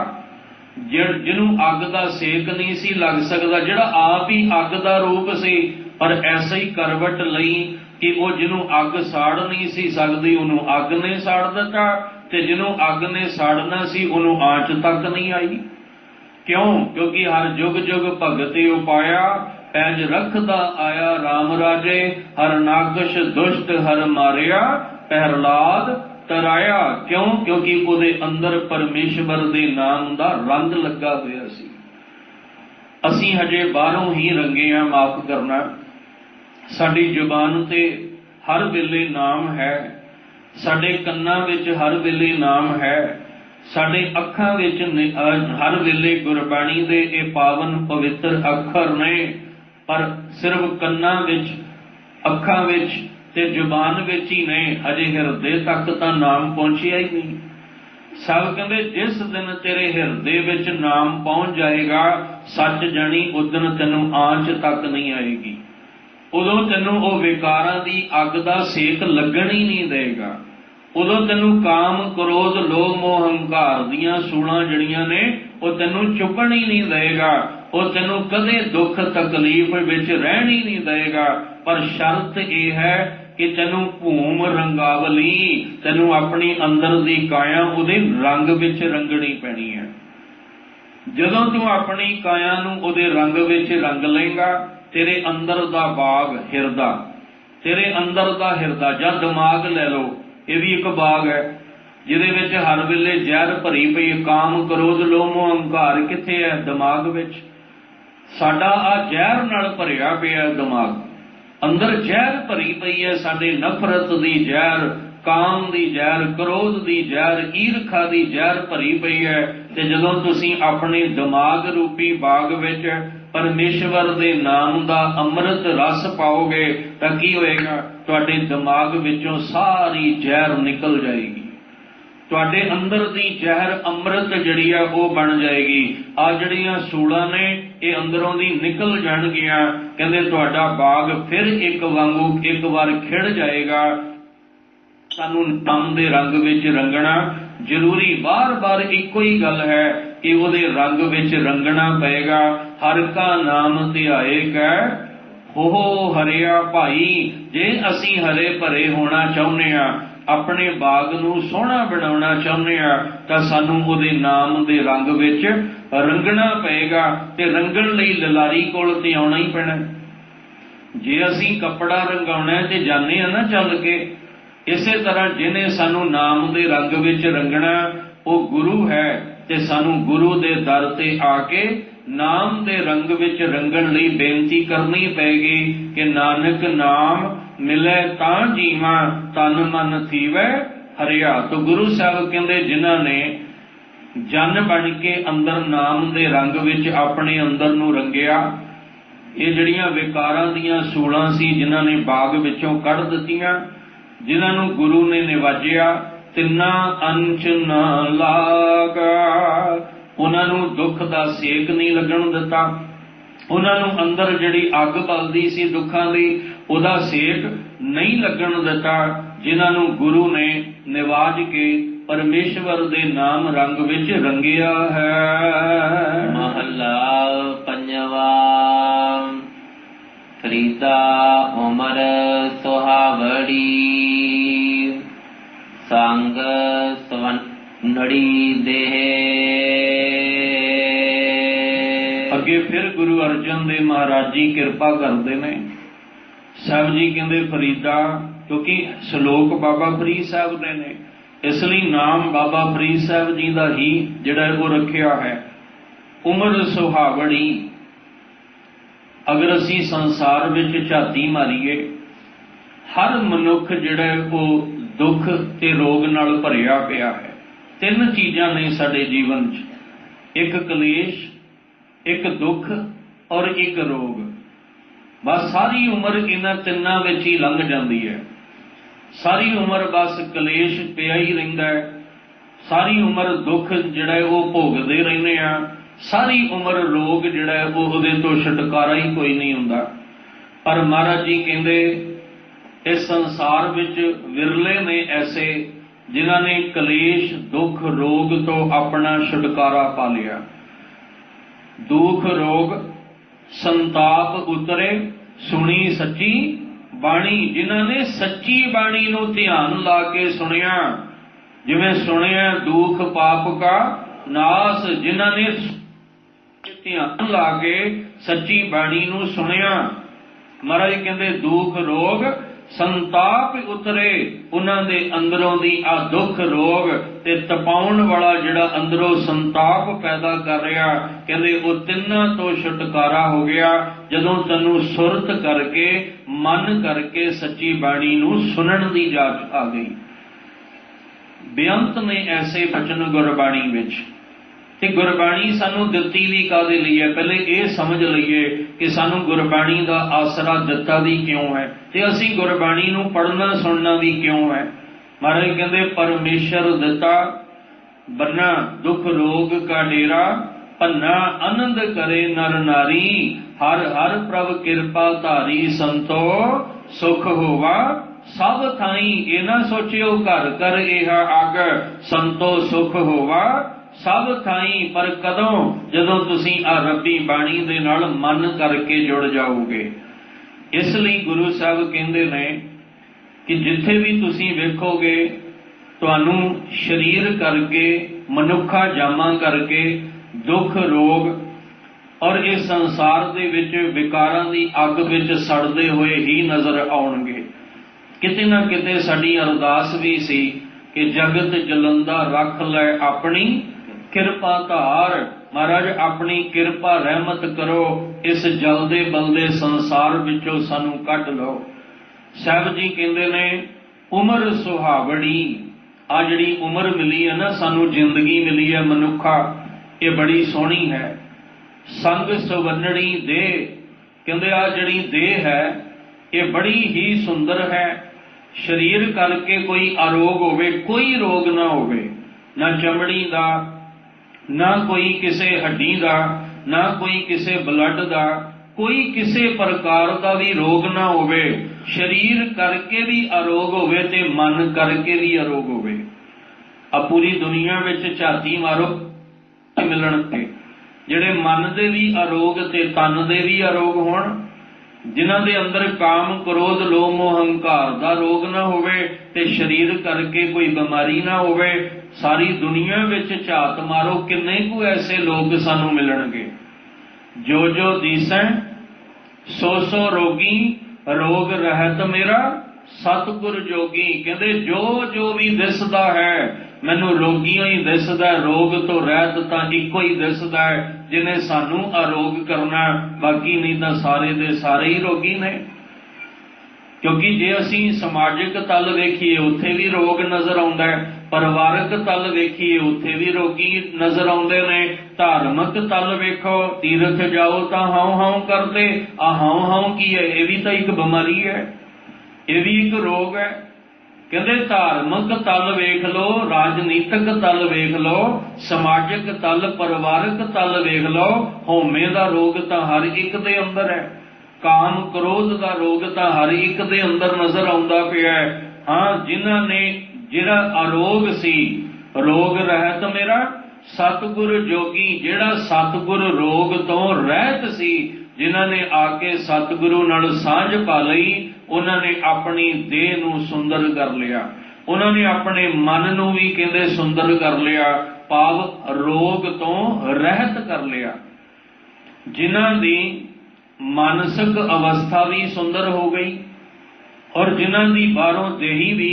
जिन्हों अग का सेक नहीं सी लग सकता, जिहड़ा आप ही अग का रूप सी, पर ऐसा ही करवट लई कि वो जिन्हों अग साड़ नहीं सी सकती उन्होंने अग ने साड़ दिता, ते जिन्हों अग ने साड़ना सी उन्होंने आंच तक नहीं आई। क्यों? क्योंकि हर जुग जुग भगति उपाया, पैज रखदा आया राम राजे, हर नागश दुष्ट हर मारिया, प्रहलाद तराया। क्यों? क्योंकि उहदे अंदर परमेश्वर दे नाम दा रंग लगा होया सी। असीं हजे बाहरों ही रंगे आ, माफ करना। साडी जुबान ते हर वेले नाम है, साडे कन्नां विच हर वेले नाम है, साडे अखां विच हर वेले गुरबाणी दे ये पावन पवित्र अखर ने। पर सिर्फ कन्नां विच अखां विच ते जुबान विच ही ने, हजे हिरदे तक तां नाम पहुंचिया ही नहीं। सब कहते जिस दिन तेरे हिरदे विच नाम पहुंच जाएगा, सच जानी उस दिन तैनूं आंच तक नहीं आएगी। उदों तैनूं वो विकारां दी अग दा सेक लगन ही नहीं देगा। उदों तैनूं काम क्रोध लोभ मोह हंकार दियां सूलां जड़ियां ने वो तैनूं चुभण ही नहीं देगा। वो तैनूं कदे दुख तकलीफ विच रहण ही नहीं देगा। पर शर्त यह है कि तैनूं भूम रंगावली, तैनूं अपनी अंदर दी काया उहदे रंग विच रंगणी पैनी है। जदों तू अपनी काया नूं उहदे रंग विच रंग लेंगा, तेरे अंदर दा बाग हिरदा, तेरे अंदर दा हिरदा जां दिमाग लै लो, ये भी एक बाग है जिहदे विच हर वेले जहर भरी पई। काम क्रोध लोभ मोह हंकार किथे है? दिमाग विच। साडा आ जहर नाल भरिया पिया दिमाग, अंदर जहर भरी पई है। साडे नफरत दी जहर, काम दी जहर, क्रोध दी जहर, ईरखा दी जहर भरी पई है। ते जदों तुसीं अपने दिमाग रूपी बाग विच परमेश्वर दे नाम दा अमृत रस पाओगे तां की होएगा? तुहाडे दिमाग विचों सारी जहर निकल जाएगी। तुहाडे अंदर दी जहर अमृत जिहड़ी है वो बन जाएगी। आ जिहड़ियां सूलां ने ये अंदरों दी निकल जाणगियां। कहंदे तुहाडा बाग फिर एक वांगू एक बार खिड़ जाएगा। सानू नाम दे रंग विच रंगना जरूरी, बार बार इको ही गल है कि उहदे रंग विच रंगना पएगा। हर का नाम धियाएगा हो हरिया भाई। जे असीं हरे भरे होना चाहुंदे आ ਆਪਣੇ ਬਾਗ ਨੂੰ ਸੋਹਣਾ ਬਣਾਉਣਾ ਚਾਹੁੰਦੇ ਆ ਤਾਂ ਸਾਨੂੰ ਉਹਦੇ ਨਾਮ ਦੇ ਰੰਗ ਵਿੱਚ ਰੰਗਣਾ ਪਏਗਾ, ਤੇ ਰੰਗਣ ਲਈ ਲਲਾਰੀ ਕੋਲ ਤੇ ਆਉਣਾ ਹੀ ਪੈਣਾ। ਜੇ ਅਸੀਂ ਕੱਪੜਾ ਰੰਗਾਉਣਾ ਤੇ ਜਾਂਦੇ ਆ ਨਾ ਚੱਲ ਕੇ, ਇਸੇ ਤਰ੍ਹਾਂ ਜਿਹਨੇ ਸਾਨੂੰ ਨਾਮ ਦੇ ਰੰਗ ਵਿੱਚ ਰੰਗਣਾ ਉਹ ਗੁਰੂ ਹੈ, ਤੇ ਸਾਨੂੰ ਗੁਰੂ ਦੇ ਦਰ ਤੇ ਆ ਕੇ ਨਾਮ ਦੇ ਰੰਗ ਵਿੱਚ ਰੰਗਣ ਲਈ ਬੇਨਤੀ ਕਰਨੀ ਪਏਗੀ ਕਿ ਨਾਨਕ ਨਾਮ ਮਿਲੇ ਤਾਂ ਜੀਵਾਂ, ਤਨ ਮਨ ਥੀਵੈ ਹਰਿਆ। ਤਾਂ ਗੁਰੂ ਸਾਹਿਬ ਕਹਿੰਦੇ ਜਿਨ੍ਹਾਂ ਨੇ ਜਨ ਬਣ ਕੇ ਅੰਦਰ ਨਾਮ ਦੇ ਰੰਗ ਵਿੱਚ ਆਪਣੇ ਅੰਦਰ ਨੂੰ ਰੰਗਿਆ, ਇਹ ਜਿਹੜੀਆਂ ਵਿਕਾਰਾਂ ਦੀਆਂ ਸੂਲਾਂ ਸੀ ਜਿਨ੍ਹਾਂ ਨੇ ਬਾਗ ਵਿੱਚੋਂ ਕੱਢ ਦਿੱਤੀਆਂ, ਜਿਨ੍ਹਾਂ ਨੂੰ ਗੁਰੂ ਨੇ ਨਿਵਾਜਿਆ, ਤਿੰਨਾ ਅੰਚ ਨਾ ਲਾਗਾ, ਉਹਨਾਂ ਨੂੰ ਦੁੱਖ ਦਾ ਸੇਕ ਨਹੀਂ ਲੱਗਣ ਦਿੱਤਾ, ਉਹਨਾਂ ਨੂੰ ਅੰਦਰ ਜਿਹੜੀ ਅੱਗ ਬਲਦੀ ਸੀ ਦੁੱਖਾਂ ਦੀ ਉਹਦਾ ਸੇਕ ਨਹੀਂ ਲੱਗਣ ਦਿੱਤਾ, ਜਿਨ੍ਹਾਂ ਨੂੰ ਗੁਰੂ ਨੇ ਨਿਵਾਜ ਕੇ ਪਰਮੇਸ਼ਵਰ ਦੇ ਨਾਮ ਰੰਗ ਵਿੱਚ ਰੰਗਿਆ ਹੈ। ਮਹੱਲਾ ਪੰਜਵਾ। ਫਰੀਦਾ ਉਮਰ ਸੁਹਾਵੜੀ, ਸੰਗ ਸਵੰਨੜੀ ਦੇਹ। ਅੱਗੇ ਫਿਰ ਗੁਰੂ ਅਰਜਨ ਦੇਵ ਮਹਾਰਾਜ ਜੀ ਕਿਰਪਾ ਕਰਦੇ ਨੇ। ਸਾਹਿਬ ਜੀ ਕਹਿੰਦੇ ਫਰੀਦਾ, ਕਿਉਂਕਿ ਸ਼ਲੋਕ ਬਾਬਾ ਫਰੀਦ ਸਾਹਿਬ ਦੇ ਨੇ, ਇਸ ਲਈ ਨਾਮ ਬਾਬਾ ਫਰੀਦ ਸਾਹਿਬ ਜੀ ਦਾ ਹੀ ਜਿਹੜਾ ਉਹ ਰੱਖਿਆ ਹੈ। ਉਮਰ ਸੁਹਾਵੜੀ, ਅਗਰ ਅਸੀਂ ਸੰਸਾਰ ਵਿੱਚ ਝਾਤੀ ਮਾਰੀਏ, ਹਰ ਮਨੁੱਖ ਜਿਹੜਾ ਉਹ ਦੁੱਖ ਤੇ ਰੋਗ ਨਾਲ ਭਰਿਆ ਪਿਆ ਹੈ। ਤਿੰਨ ਚੀਜ਼ਾਂ ਨੇ ਸਾਡੇ ਜੀਵਨ 'ਚ, ਇੱਕ ਕਲੇਸ਼, ਇੱਕ ਦੁੱਖ ਔਰ ਇੱਕ ਰੋਗ। ਬਸ ਸਾਰੀ ਉਮਰ ਇਹਨਾਂ ਤਿੰਨਾਂ ਵਿੱਚ ਹੀ ਲੰਘ ਜਾਂਦੀ ਹੈ। ਸਾਰੀ ਉਮਰ ਬਸ ਕਲੇਸ਼ ਪਿਆ ਹੀ ਰਹਿੰਦਾ ਹੈ, ਸਾਰੀ ਉਮਰ ਦੁੱਖ ਜਿਹੜਾ ਉਹ ਭੋਗਦੇ ਰਹਿੰਦੇ ਆ, ਸਾਰੀ ਉਮਰ ਰੋਗ ਜਿਹੜਾ ਉਹ ਉਹਦੇ ਤੋਂ ਛੁਟਕਾਰਾ ਹੀ ਕੋਈ ਨਹੀਂ ਹੁੰਦਾ। ਪਰ ਮਹਾਰਾਜ ਜੀ ਕਹਿੰਦੇ ਇਸ ਸੰਸਾਰ ਵਿੱਚ ਵਿਰਲੇ ਨੇ ਐਸੇ ਜਿਨ੍ਹਾਂ ਨੇ ਕਲੇਸ਼, ਦੁੱਖ, ਰੋਗ ਤੋਂ ਆਪਣਾ ਛੁਟਕਾਰਾ ਪਾ ਲਿਆ। ਦੁੱਖ ਰੋਗ ਸੰਤਾਪ ਉਤਰੇ, ਸੁਣੀ ਸੱਚੀ ਬਾਣੀ, ਜਿਨ੍ਹਾਂ ਨੇ ਸੱਚੀ ਬਾਣੀ ਨੂੰ ਧਿਆਨ ਲਾ ਕੇ ਸੁਣਿਆ, ਜਿਵੇਂ ਸੁਣਿਆ ਦੁੱਖ ਪਾਪ ਕਾ ਨਾਸ, ਜਿਨ੍ਹਾਂ ਨੇ ਧਿਆਨ ਲਾ ਕੇ ਸੱਚੀ ਬਾਣੀ ਨੂੰ ਸੁਣਿਆ। ਮਹਾਰਾਜ ਕਹਿੰਦੇ ਦੁੱਖ ਰੋਗ ਸੰਤਾਪ ਉਤਰੇ, ਉਹਨਾਂ ਦੇ ਅੰਦਰੋਂ ਦੀ ਆ ਦੁੱਖ ਰੋਗ ਤੇ ਤਪਾਉਣ ਵਾਲਾ ਜਿਹੜਾ ਅੰਦਰੋਂ ਸੰਤਾਪ ਪੈਦਾ ਕਰ ਰਿਹਾ, ਕਹਿੰਦੇ ਉਹ ਤਿੰਨਾਂ ਤੋਂ ਛੁਟਕਾਰਾ ਹੋ ਗਿਆ ਜਦੋਂ ਤੈਨੂੰ ਸੁਰਤ ਕਰਕੇ, ਮਨ ਕਰਕੇ ਸੱਚੀ ਬਾਣੀ ਨੂੰ ਸੁਣਨ ਦੀ ਜਾਚ ਆ ਗਈ। ਬੇਅੰਤ ਨੇ ਐਸੇ ਬਚਨ ਗੁਰਬਾਣੀ ਵਿੱਚ, ਤੇ ਗੁਰਬਾਣੀ ਸਾਨੂੰ ਦਿੱਤੀ ਵੀ ਕਾਹਦੇ ਲਈ ਹੈ? ਪਹਿਲੇ ਇਹ ਸਮਝ ਲਈਏ ਕਿ ਸਾਨੂੰ ਗੁਰਬਾਣੀ ਦਾ ਆਸਰਾ ਦਿੱਤਾ ਵੀ ਕਿਉਂ ਹੈ, ਤੇ ਅਸੀਂ ਗੁਰਬਾਣੀ ਨੂੰ ਪੜ੍ਹਨਾ ਸੁਣਨਾ ਵੀ ਕਿਉਂ ਹੈ। ਮਹਾਰਾਜ ਕਹਿੰਦੇ ਪਰਮੇਸ਼ਰ ਦਿੱਤਾ ਬੰਨਾ, ਦੁੱਖ ਰੋਗ ਕਾ ਡੇਰਾ, ਭੰਨਾ ਆਨੰਦ ਕਰੇ ਨਰ ਨਾਰੀ, ਹਰ ਹਰ ਪ੍ਰਭ ਕਿਰਪਾ ਧਾਰੀ, ਸੰਤੋ ਸੁਖ ਹੋਵਾ ਸਭ ਥਾਈ। ਇਹ ਨਾ ਸੋਚਿਓ ਘਰ ਕਰ ਇਹ ਅੱਗ, ਸੰਤੋ ਸੁਖ ਹੋਵਾ ਸਭ ਥਾਈ। ਪਰ ਕਦੋਂ? ਜਦੋਂ ਤੁਸੀਂ ਆ ਰੱਬੀ ਬਾਣੀ ਦੇ ਨਾਲ ਮਨ ਕਰਕੇ ਜੁੜ ਜਾਓਗੇ। ਇਸ ਲਈ ਗੁਰੂ ਸਾਹਿਬ ਕਹਿੰਦੇ ਨੇ ਕਿ ਜਿੱਥੇ ਵੀ ਤੁਸੀਂ ਵੇਖੋਗੇ ਤੁਹਾਨੂੰ ਸਰੀਰ ਕਰਕੇ, ਮਨੁੱਖਾ ਜਾਮਾਂ ਕਰਕੇ ਦੁੱਖ ਰੋਗ ਔਰ ਇਸ ਸੰਸਾਰ ਦੇ ਵਿੱਚ ਵਿਕਾਰਾਂ ਦੀ ਅੱਗ ਵਿੱਚ ਸੜਦੇ ਹੋਏ ਹੀ ਨਜ਼ਰ ਆਉਣਗੇ। ਕਿਤੇ ਨਾ ਕਿਤੇ ਸਾਡੀ ਅਰਦਾਸ ਵੀ ਸੀ ਕਿ ਜਗਤ ਜਲੰਦਾ ਰੱਖ ਲੈ ਆਪਣੀ ਕਿਰਪਾ ਧਾਰ। ਮਹਾਰਾਜ ਆਪਣੀ ਕਿਰਪਾ ਰਹਿਮਤ ਕਰੋ, ਇਸ ਜਲਦੇ ਬਲਦੇ ਸੰਸਾਰ ਵਿੱਚੋਂ ਸਾਨੂੰ ਕੱਢ ਲਓ। ਸਾਹਿਬ ਜੀ ਕਹਿੰਦੇ ਨੇ ਉਮਰ ਸੁਹਾਵੜੀ, ਆ ਜਿਹੜੀ ਉਮਰ ਮਿਲੀ ਹੈ ਨਾ ਸਾਨੂੰ, ਜ਼ਿੰਦਗੀ ਮਿਲੀ ਹੈ ਮਨੁੱਖਾ, ਇਹ ਬੜੀ ਸੋਹਣੀ ਹੈ। ਸੰਗ ਸਵੰਨੜੀ ਦੇਹ, ਕਹਿੰਦੇ ਆ ਜਿਹੜੀ ਦੇਹ ਹੈ ਇਹ ਬੜੀ ਹੀ ਸੁੰਦਰ ਹੈ। ਸਰੀਰ ਕਰਕੇ ਕੋਈ ਅਰੋਗ ਹੋਵੇ, ਕੋਈ ਰੋਗ ਨਾ ਹੋਵੇ, ਨਾ ਚਮੜੀ ਦਾ, ਨਾ ਕੋਈ ਕਿਸੇ ਹੱਡੀ ਦਾ, ਨਾ ਕੋਈ ਕਿਸੇ ਬਲੱਡ ਦਾ, ਕੋਈ ਕਿਸੇ ਪ੍ਰਕਾਰ ਦਾ ਵੀ ਰੋਗ ਨਾ ਹੋਵੇ। ਸਰੀਰ ਕਰਕੇ ਵੀ ਅਰੋਗ ਹੋਵੇ ਤੇ ਮਨ ਕਰਕੇ ਵੀ ਅਰੋਗ ਹੋਵੇ। ਆ ਪੂਰੀ ਦੁਨੀਆ ਵਿੱਚ ਝਾਤੀ ਮਾਰੋ ਮਿਲਣਗੇ ਜਿਹੜੇ ਮਨ ਦੇ ਵੀ ਅਰੋਗ ਤੇ ਤਨ ਦੇ ਵੀ ਅਰੋਗ ਹੋਣ, ਜਿਨ੍ਹਾਂ ਦੇ ਅੰਦਰ ਕਾਮ ਕ੍ਰੋਧ ਲੋਭ ਮੋਹ ਹੰਕਾਰ ਦਾ ਰੋਗ ਨਾ ਹੋਵੇ ਤੇ ਸਰੀਰ ਕਰਕੇ ਕੋਈ ਬਿਮਾਰੀ ਨਾ ਹੋਵੇ। ਸਾਰੀ ਦੁਨੀਆ ਵਿੱਚ ਝਾਤ ਮਾਰੋ, ਕਿੰਨੇ ਕੁ ਐਸੇ ਲੋਕ ਸਾਨੂੰ ਮਿਲਣਗੇ। ਜੋ ਜੋ ਦੀਸੈ ਸੋ ਸੋ ਰੋਗੀ, ਰੋਗ ਰਹਿਤ ਮੇਰਾ ਸਤਿਗੁਰ ਜੋਗੀ। ਕਹਿੰਦੇ ਜੋ ਜੋ ਵੀ ਦਿਸਦਾ ਹੈ ਮੈਨੂੰ ਰੋਗੀਆਂ ਹੀ ਦਿਸਦਾ, ਰੋਗ ਤੋਂ ਰਹਿਤ ਤਾਂ ਇੱਕੋ ਹੀ ਦਿਸਦਾ ਹੈ ਜਿਹਨੇ ਸਾਨੂੰ ਅਰੋਗ ਕਰਨਾ, ਬਾਕੀ ਨਹੀਂ ਤਾਂ ਸਾਰੇ ਦੇ ਸਾਰੇ ਹੀ ਰੋਗੀ ਨੇ। ਕਿਉਂਕਿ ਜੇ ਅਸੀਂ ਸਮਾਜਿਕ ਤਲ ਵੇਖੀਏ ਉੱਥੇ ਵੀ ਰੋਗ ਨਜ਼ਰ ਆਉਂਦਾ ਹੈ, ਪਰਿਵਾਰਕ ਤਲ ਵੇਖੀਏ ਉੱਥੇ ਵੀ ਰੋਗੀ ਨਜ਼ਰ ਆਉਂਦੇ ਨੇ, ਧਾਰਮਿਕ ਤਲ ਵੇਖੋ ਤੀਰਥ ਜਾਓ ਤਾਂ ਹਾਉ ਹਾਉ ਕਰਦੇ। ਆ ਹਾਉ ਹਾਉ ਕੀ ਹੈ? ਇਹ ਵੀ ਤਾਂ ਇੱਕ ਬਿਮਾਰੀ ਹੈ, ਇਹ ਵੀ ਇੱਕ ਰੋਗ ਹੈ। ਕਹਿੰਦੇ ਧਾਰਮਿਕ ਤਲ ਵੇਖ ਲਓ, ਰਾਜਨੀਤਿਕ ਤਲ ਵੇਖ ਲਓ, ਸਮਾਜਿਕ ਤਲ, ਪਰਿਵਾਰਕ ਤਲ ਵੇਖ ਲਓ, ਹਉਮੈ ਦਾ ਰੋਗ ਤਾਂ ਹਰ ਇੱਕ ਦੇ ਅੰਦਰ ਹੈ, ਕਾਮ ਕ੍ਰੋਧ ਦਾ ਰੋਗ ਤਾਂ ਹਰ ਇੱਕ ਦੇ ਅੰਦਰ ਨਜ਼ਰ ਆਉਂਦਾ ਪਿਆ ਹੈ। ਹਾਂ, ਜਿਨ੍ਹਾਂ ਨੇ ਜਿਹੜਾ ਅਰੋਗ ਸੀ, ਰੋਗ ਰਹਿਤ ਮੇਰਾ ਸਤਿਗੁਰ ਜੋਗੀ, ਜਿਹੜਾ ਸਤਿਗੁਰ ਰੋਗ ਤੋਂ ਰਹਿਤ ਸੀ, ਜਿਨ੍ਹਾਂ ਨੇ ਆ ਕੇ ਸਤਿਗੁਰੂ ਨਾਲ ਸਾਂਝ ਪਾ ਲਈ, ਉਹਨਾਂ ਨੇ ਆਪਣੀ ਦੇਹ ਨੂੰ ਸੁੰਦਰ ਕਰ ਲਿਆ, ਉਹਨਾਂ ਨੇ ਆਪਣੇ ਮਨ ਨੂੰ ਵੀ ਕਹਿੰਦੇ ਸੁੰਦਰ ਕਰ ਲਿਆ, ਭਾਵ ਰੋਗ ਤੋਂ ਰਹਿਤ ਕਰ ਲਿਆ। ਜਿਨ੍ਹਾਂ ਦੀ ਮਾਨਸਿਕ ਅਵਸਥਾ ਵੀ ਸੁੰਦਰ ਹੋ ਗਈ ਔਰ ਜਿਨ੍ਹਾਂ ਦੀ ਬਾਹਰੋਂ ਦੇਹੀ ਵੀ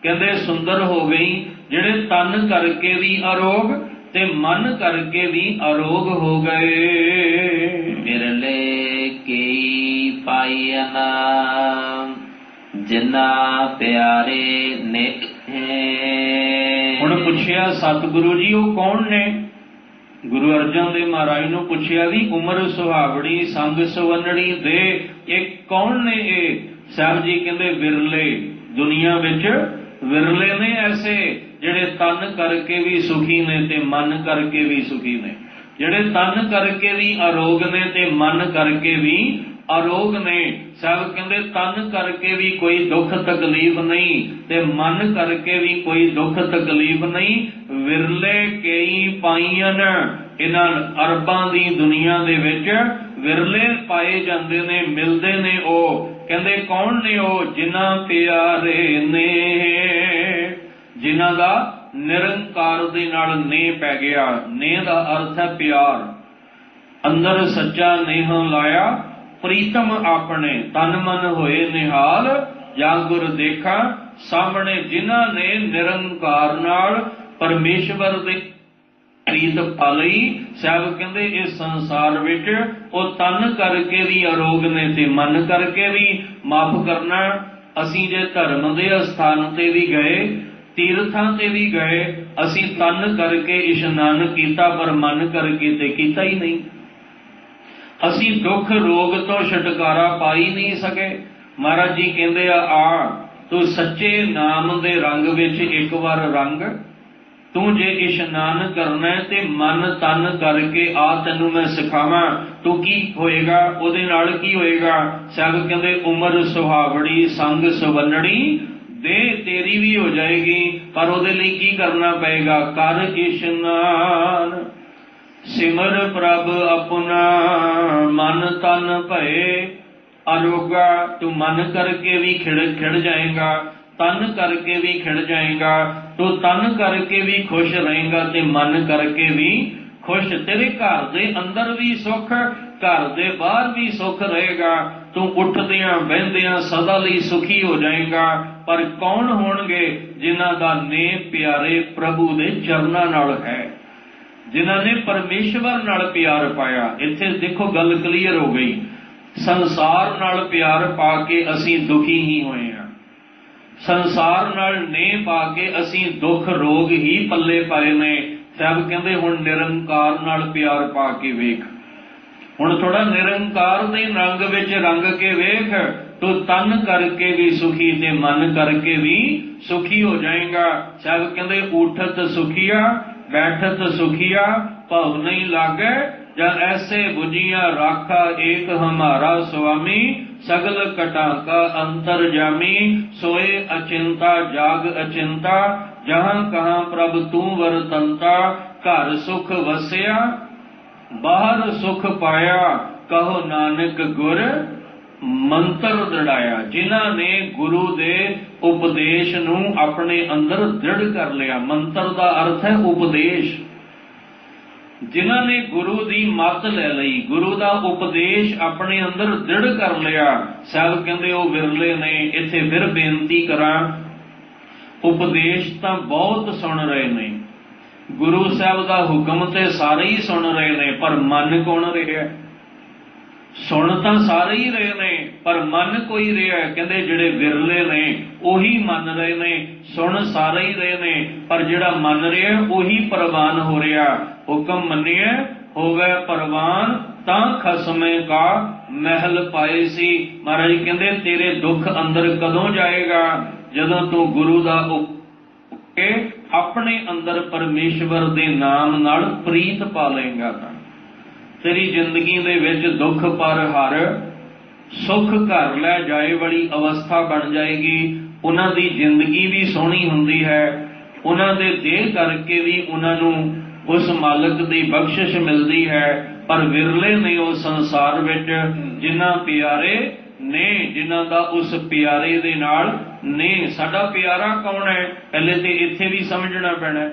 ਕਹਿੰਦੇ ਸੁੰਦਰ ਹੋ ਗਈ, ਜਿਹੜੇ ਤਨ ਕਰਕੇ ਵੀ ਅਰੋਗ ਤੇ ਮਨ ਕਰਕੇ ਵੀ ਅਰੋਗ ਹੋ ਗਏ। ਬਿਰਲੇ ਕੀ ਪਾਈਨਾ ਜਿਨਾ ਪਿਆਰੇ ਨੇ। ਹੁਣ ਪੁੱਛਿਆ ਸਤਿਗੁਰੂ ਜੀ ਉਹ ਕੌਣ ਨੇ? ਗੁਰੂ ਅਰਜਨ ਦੇਵ ਮਹਾਰਾਜ ਨੂੰ ਪੁੱਛਿਆ ਵੀ ਉਮਰ ਸੁਹਾਵੜੀ ਸੰਗ ਸੁਵੰਨੜੀ ਦੇ ਇਹ ਕੌਣ ਨੇ? ਇਹ ਸਾਹਿਬ ਜੀ ਕਹਿੰਦੇ ਵਿਰਲੇ, ਦੁਨੀਆ ਵਿੱਚ ਵਿਰਲੇ ਨੇ ਐਸੇ ਜਿਹੜੇ ਤਨ ਕਰਕੇ ਵੀ ਸੁਖੀ ਨੇ ਤੇ ਮਨ ਕਰਕੇ ਵੀ ਸੁਖੀ ਨੇ, ਜਿਹੜੇ ਤਨ ਕਰਕੇ ਵੀ ਅਰੋਗ ਨੇ ਤੇ ਮਨ ਕਰਕੇ ਵੀ ਅਰੋਗ ਨੇ। ਸਾਹਿਬ ਕਹਿੰਦੇ ਤਨ ਕਰਕੇ ਵੀ ਕੋਈ ਦੁੱਖ ਤਕਲੀਫ ਨਹੀਂ ਤੇ ਮਨ ਕਰਕੇ ਵੀ ਕੋਈ ਦੁੱਖ ਤਕਲੀਫ ਨਹੀਂ। ਵਿਰਲੇ ਕਈ ਪਾਈਆਂ, ਇਹਨਾਂ ਅਰਬਾਂ ਦੀ ਦੁਨੀਆ ਦੇ ਵਿੱਚ ਵਿਰਲੇ ਪਾਏ ਜਾਂਦੇ ਨੇ, ਮਿਲਦੇ ਨੇ। ਉਹ ਕਹਿੰਦੇ ਕੌਣ ਨੇ? ਉਹ ਜਿਨ੍ਹਾਂ ਪਿਆਰੇ ਨੇ, ਜਿਨ੍ਹਾਂ ਦਾ ਨਿਰੰਕਾਰ ਦੇ ਨਾਲ ਨੇਹ ਪੈ ਗਿਆ। ਨੇਹ ਦਾ ਅਰਥ ਹੈ ਪਿਆਰ। ਅੰਦਰ ਸੱਚਾ ਨੇਹ ਲਾਇਆ ਪ੍ਰੀਤਮ ਆਪਣੇ, ਤਨ ਮਨ ਹੋਏ ਨਿਹਾਲ ਜਾਂ ਗੁਰ ਦੇਖਾ ਸਾਹਮਣੇ। ਜਿਨ੍ਹਾਂ ਨੇ ਨਿਰੰਕਾਰ ਨਾਲ ਪਰਮੇਸ਼ਵਰ ਦੇ ਪ੍ਰੀਤ ਪਾ ਲਈ, ਸਾਹਿਬ ਕਹਿੰਦੇ ਇਸ ਸੰਸਾਰ ਵਿੱਚ ਉਹ ਤਨ ਕਰਕੇ ਵੀ ਅਰੋਗ ਨੇ ਤੇ ਮਨ ਕਰਕੇ ਵੀ। ਮਾਫ ਕਰਨਾ, ਅਸੀਂ ਜੇ ਧਰਮ ਦੇ ਅਸਥਾਨ ਤੇ ਵੀ ਗਏ, ਤੀਰਥਾਂ ਤੇ ਵੀ ਗਏ, ਅਸੀਂ ਤਨ ਕਰਕੇ ਇਸ਼ਨਾਨ ਕੀਤਾ ਪਰ ਮਨ ਕਰਕੇ ਤੇ ਕੀਤਾ ਹੀ ਨਹੀਂ। ਅਸੀਂ ਦੁੱਖ ਰੋਗ ਤੋਂ ਛੁਟਕਾਰਾ ਪਾ ਹੀ ਨਹੀਂ ਸਕੇ। ਮਹਾਰਾਜ ਜੀ ਕਹਿੰਦੇ ਆ ਤੂੰ ਸੱਚੇ ਨਾਮ ਦੇ ਰੰਗ ਵਿੱਚ ਇੱਕ ਵਾਰ ਰੰਗ, ਤੂੰ ਜੇ ਇਸ਼ਨਾਨ ਕਰਨਾ ਤੇ ਮਨ ਤਨ ਕਰਕੇ ਆ ਤੈਨੂੰ ਮੈਂ ਸਿਖਾਵਾਂ, ਤੂੰ ਕੀ ਹੋਏਗਾ? ਉਹਦੇ ਨਾਲ ਕੀ ਹੋਏਗਾ? ਸਾਹਿਬ ਕਹਿੰਦੇ ਉਮਰ ਸੁਹਾਵੜੀ ਸੰਗ ਸੁਵੰਨੜੀ ਦੇ ਤੇਰੀ ਵੀ ਹੋ ਜਾਏਗੀ, ਪਰ ਉਹਦੇ ਲਈ ਕੀ ਕਰਨਾ ਪਏਗਾ? ਕਰ ਇਸ਼ਨਾਨ ਸਿਮਰ ਪ੍ਰਭ ਆਪਣਾ, ਮਨ ਤਨ ਭਏ ਅਰੋਗਾ। ਤੂੰ ਮਨ ਕਰਕੇ ਵੀ ਖਿੜ ਜਾਏਗਾ, ਤਨ ਕਰਕੇ ਵੀ ਖਿੜ ਜਾਏਗਾ। ਤੂੰ ਤਨ ਕਰਕੇ ਵੀ ਖੁਸ਼ ਰਹੇਗਾ ਤੇ ਮਨ ਕਰਕੇ ਵੀ ਖੁਸ਼। ਤੇਰੇ ਘਰ ਦੇ ਅੰਦਰ ਵੀ ਸੁੱਖ, ਘਰ ਦੇ ਬਾਹਰ ਵੀ ਸੁੱਖ ਰਹੇਗਾ। ਤੂੰ ਉੱਠਦਿਆਂ ਬਹਿੰਦਿਆਂ ਸਦਾ ਲਈ ਸੁਖੀ ਹੋ ਜਾਏਗਾ। ਪਰ ਕੌਣ ਹੋਣਗੇ? ਜਿਨ੍ਹਾਂ ਦਾ ਨੇਹ ਪਿਆਰੇ ਪ੍ਰਭੂ ਦੇ ਚਰਨਾਂ ਨਾਲ ਹੈ, ਜਿਨ੍ਹਾਂ ਨੇ ਪਰਮੇਸ਼ਵਰ ਨਾਲ ਪਿਆਰ ਪਾਇਆ। ਇੱਥੇ ਦੇਖੋ ਗੱਲ ਕਲੀਅਰ ਹੋ ਗਈ। ਸੰਸਾਰ ਨਾਲ ਪਿਆਰ ਪਾ ਕੇ ਅਸੀਂ ਦੁਖੀ ਹੀ ਹੋਏ ਹਾਂ, ਸੰਸਾਰ ਨਾਲ ਨੇਹ ਪਾ ਕੇ ਅਸੀਂ ਦੁੱਖ ਰੋਗ ਹੀ ਪੱਲੇ ਪਾਏ ਨੇ। ਸਾਹਿਬ ਕਹਿੰਦੇ ਹੁਣ ਨਿਰੰਕਾਰ ਨਾਲ ਪਿਆਰ ਪਾ ਕੇ ਵੇਖ, ਹੁਣ ਥੋੜਾ ਨਿਰੰਕਾਰ ਦੇ ਰੰਗ ਵਿੱਚ ਰੰਗ ਕੇ ਵੇਖ। ਤੂੰ ਤਨ ਕਰਕੇ ਵੀ ਸੁਖੀ ਤੇ ਮਨ ਕਰਕੇ ਵੀ ਸੁਖੀ ਹੋ ਜਾਏਗਾ। ਸਾਹਿਬ ਕਹਿੰਦੇ ਉਠਤ ਸੁਖੀਆ ਬੈਠਤ ਸੁਖੀਆ ਭਵ ਨਹੀਂ ਲਾਗੇ, ਜਦ ਐਸੇ ਬੁਝੀਆਂ ਰਾਖਾ ਏਕ ਹਮਾਰਾ ਸੁਆਮੀ, ਸਗਲ ਕਟਾ ਕਾ ਅੰਤਰ ਜਾਮੀ। ਸੋਏ ਅਚਿੰਤਾ ਜਾਗ ਅਚਿੰਤਾ, ਜਹਾਂ ਕਹਾਂ ਪ੍ਰਭ ਤੂੰ ਵਰਤੰਤਾ। ਘਰ ਸੁਖ ਵਸਿਆ ਬਾਹਰ ਸੁਖ ਪਾਇਆ, ਕਹੋ ਨਾਨਕ ਗੁਰ ਮੰਤਰ ਦ੍ਰਿੜਾਇਆ, ਜਿਨ੍ਹਾਂ ਨੇ ਗੁਰੂ ਦੇ ਉਪਦੇਸ਼ ਨੂੰ ਆਪਣੇ ਅੰਦਰ ਦ੍ਰਿੜ ਕਰ ਲਿਆ। ਮੰਤਰ ਦਾ ਅਰਥ ਹੈ ਉਪਦੇਸ਼। ਜਿਨ੍ਹਾਂ ਨੇ ਗੁਰੂ ਦੀ ਮੱਤ ਲੈ ਲਈ, ਗੁਰੂ ਦਾ ਉਪਦੇਸ਼ ਆਪਣੇ ਅੰਦਰ ਦ੍ਰਿੜ ਕਰ ਲਿਆ। ਸਾਹਿਬ ਕਹਿੰਦੇ ਉਹ ਵਿਰਲੇ ਨੇ। ਇੱਥੇ ਫਿਰ ਬੇਨਤੀ ਕਰਾਂ, ਉਪਦੇਸ਼ ਤਾਂ ਬਹੁਤ ਸੁਣ ਰਹੇ ਨੇ, ਗੁਰੂ ਸਾਹਿਬ ਦਾ ਹੁਕਮ ਤੇ ਸਾਰੇ ਹੀ ਸੁਣ ਰਹੇ ਨੇ, ਪਰ ਮਨ ਕੌਣ ਰਿਹਾ? ਸੁਣ ਤਾਂ ਸਾਰੇ ਹੀ ਰਹੇ ਨੇ, ਪਰ ਮਨ ਕੋਈ ਰਿਹਾ? ਕਹਿੰਦੇ ਜਿਹੜੇ ਵਿਰਲੇ ਨੇ ਉਹੀ ਮੰਨ ਰਹੇ ਨੇ। ਸੁਣ ਸਾਰੇ ਹੀ ਰਹੇ ਨੇ, ਪਰ ਜਿਹੜਾ ਮੰਨ ਰਿਹਾ ਉਹੀ ਪ੍ਰਵਾਨ ਹੋ ਰਿਹਾ। ਹੁਕਮ ਮੰਨਿਆ ਹੋਵੇ ਪ੍ਰਵਾਨ, ਤਾਂ ਖਸਮੇ ਕਾ ਮਹਿਲ ਪਾਏ ਸੀ। ਮਹਾਰਾਜ ਕਹਿੰਦੇ ਤੇਰੇ ਦੁੱਖ ਅੰਦਰ ਕਦੋਂ ਜਾਏਗਾ? ਜਦੋਂ ਤੂੰ ਗੁਰੂ ਦਾ ਕੇ ਆਪਣੇ ਅੰਦਰ ਪਰਮੇਸ਼ਵਰ ਦੇ ਨਾਮ ਨਾਲ ਪ੍ਰੀਤ ਪਾ ਲਏਗਾ ਤਾਂ ਤੇਰੀ ਜ਼ਿੰਦਗੀ ਦੇ ਵਿੱਚ ਦੁੱਖ ਪਰ ਹਰ ਸੁੱਖ ਘਰ ਲੈ ਜਾਏ ਵਾਲੀ ਅਵਸਥਾ ਬਣ ਜਾਏਗੀ। ਉਹਨਾਂ ਦੀ ਜ਼ਿੰਦਗੀ ਵੀ ਸੋਹਣੀ ਹੁੰਦੀ ਹੈ, ਉਹਨਾਂ ਦੇ ਦੇਹ ਕਰਕੇ ਵੀ ਉਹਨਾਂ ਨੂੰ ਉਸ ਮਾਲਕ ਦੀ ਬਖਸ਼ਿਸ਼ ਮਿਲਦੀ ਹੈ। ਪਰ ਵਿਰਲੇ ਨੇ ਉਹ ਸੰਸਾਰ ਵਿੱਚ ਜਿਨ੍ਹਾਂ ਪਿਆਰੇ ਨੇ, ਜਿਨ੍ਹਾਂ ਦਾ ਉਸ ਪਿਆਰੇ ਦੇ ਨਾਲ ਨੇ। ਸਾਡਾ ਪਿਆਰਾ ਕੌਣ ਹੈ? ਪਹਿਲੇ ਤੇ ਇੱਥੇ ਵੀ ਸਮਝਣਾ ਪੈਣਾ।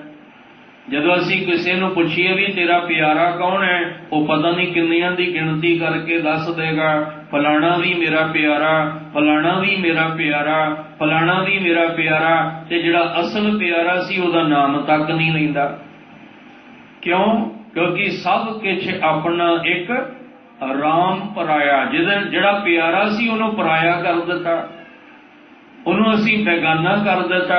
ਜਦੋਂ ਅਸੀਂ ਕਿਸੇ ਨੂੰ ਪੁੱਛੀਏ ਵੀ ਤੇਰਾ ਪਿਆਰਾ ਕੌਣ ਹੈ, ਉਹ ਪਤਾ ਨਹੀਂ ਕਿੰਨੀਆਂ ਦੀ ਗਿਣਤੀ ਕਰਕੇ ਦੱਸ ਦੇਗਾ, ਫਲਾਣਾ ਵੀ ਮੇਰਾ ਪਿਆਰਾ, ਫਲਾਣਾ ਵੀ ਮੇਰਾ ਪਿਆਰਾ, ਫਲਾਣਾ ਵੀ ਮੇਰਾ ਪਿਆਰਾ। ਤੇ ਜਿਹੜਾ ਅਸਲ ਪਿਆਰਾ ਸੀ ਉਹਦਾ ਨਾਮ ਤੱਕ ਨਹੀਂ ਲੈਂਦਾ। ਕਿਉਂ? ਕਿਉਂਕਿ ਸਭ ਕੁਛ ਆਪਣਾ ਇੱਕ ਰਾਮ ਪਰਾਇਆ। ਜਿਹੜਾ ਪਿਆਰਾ ਸੀ ਉਹਨੂੰ ਪਰਾਇਆ ਕਰ ਦਿੱਤਾ, ਉਹਨੂੰ ਅਸੀਂ ਬੇਗਾਨਾ ਕਰ ਦਿੱਤਾ।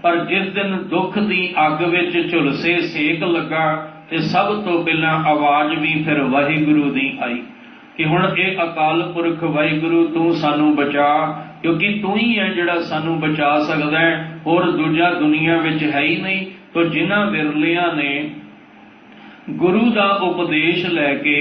ਪਰ ਜਿਸ ਦਿਨ ਦੁੱਖ ਦੀ ਅੱਗ ਵਿੱਚ ਝੁਲਸੇ ਸੇਕ ਲੱਗਾ ਤੇ ਸਭ ਤੋਂ ਪਹਿਲਾਂ ਆਵਾਜ਼ ਵੀ ਫਿਰ ਵਾਹਿਗੁਰੂ ਦੀ ਆਈ ਕਿ ਹੁਣ ਇਹ ਅਕਾਲ ਪੁਰਖ ਵਾਹਿਗੁਰੂ ਤੂੰ ਸਾਨੂੰ ਬਚਾ, ਕਿਉਂਕਿ ਤੂੰ ਹੀ ਹੈ ਜਿਹੜਾ ਸਾਨੂੰ ਬਚਾ ਸਕਦਾ ਹੈ, ਹੋਰ ਦੂਜਾ ਦੁਨੀਆ ਵਿੱਚ ਹੈ ਹੀ ਨਹੀਂ। ਤੋ ਜਿਨ੍ਹਾਂ ਵਿਰਲਿਆਂ ਨੇ ਗੁਰੂ ਦਾ ਉਪਦੇਸ਼ ਲੈ ਕੇ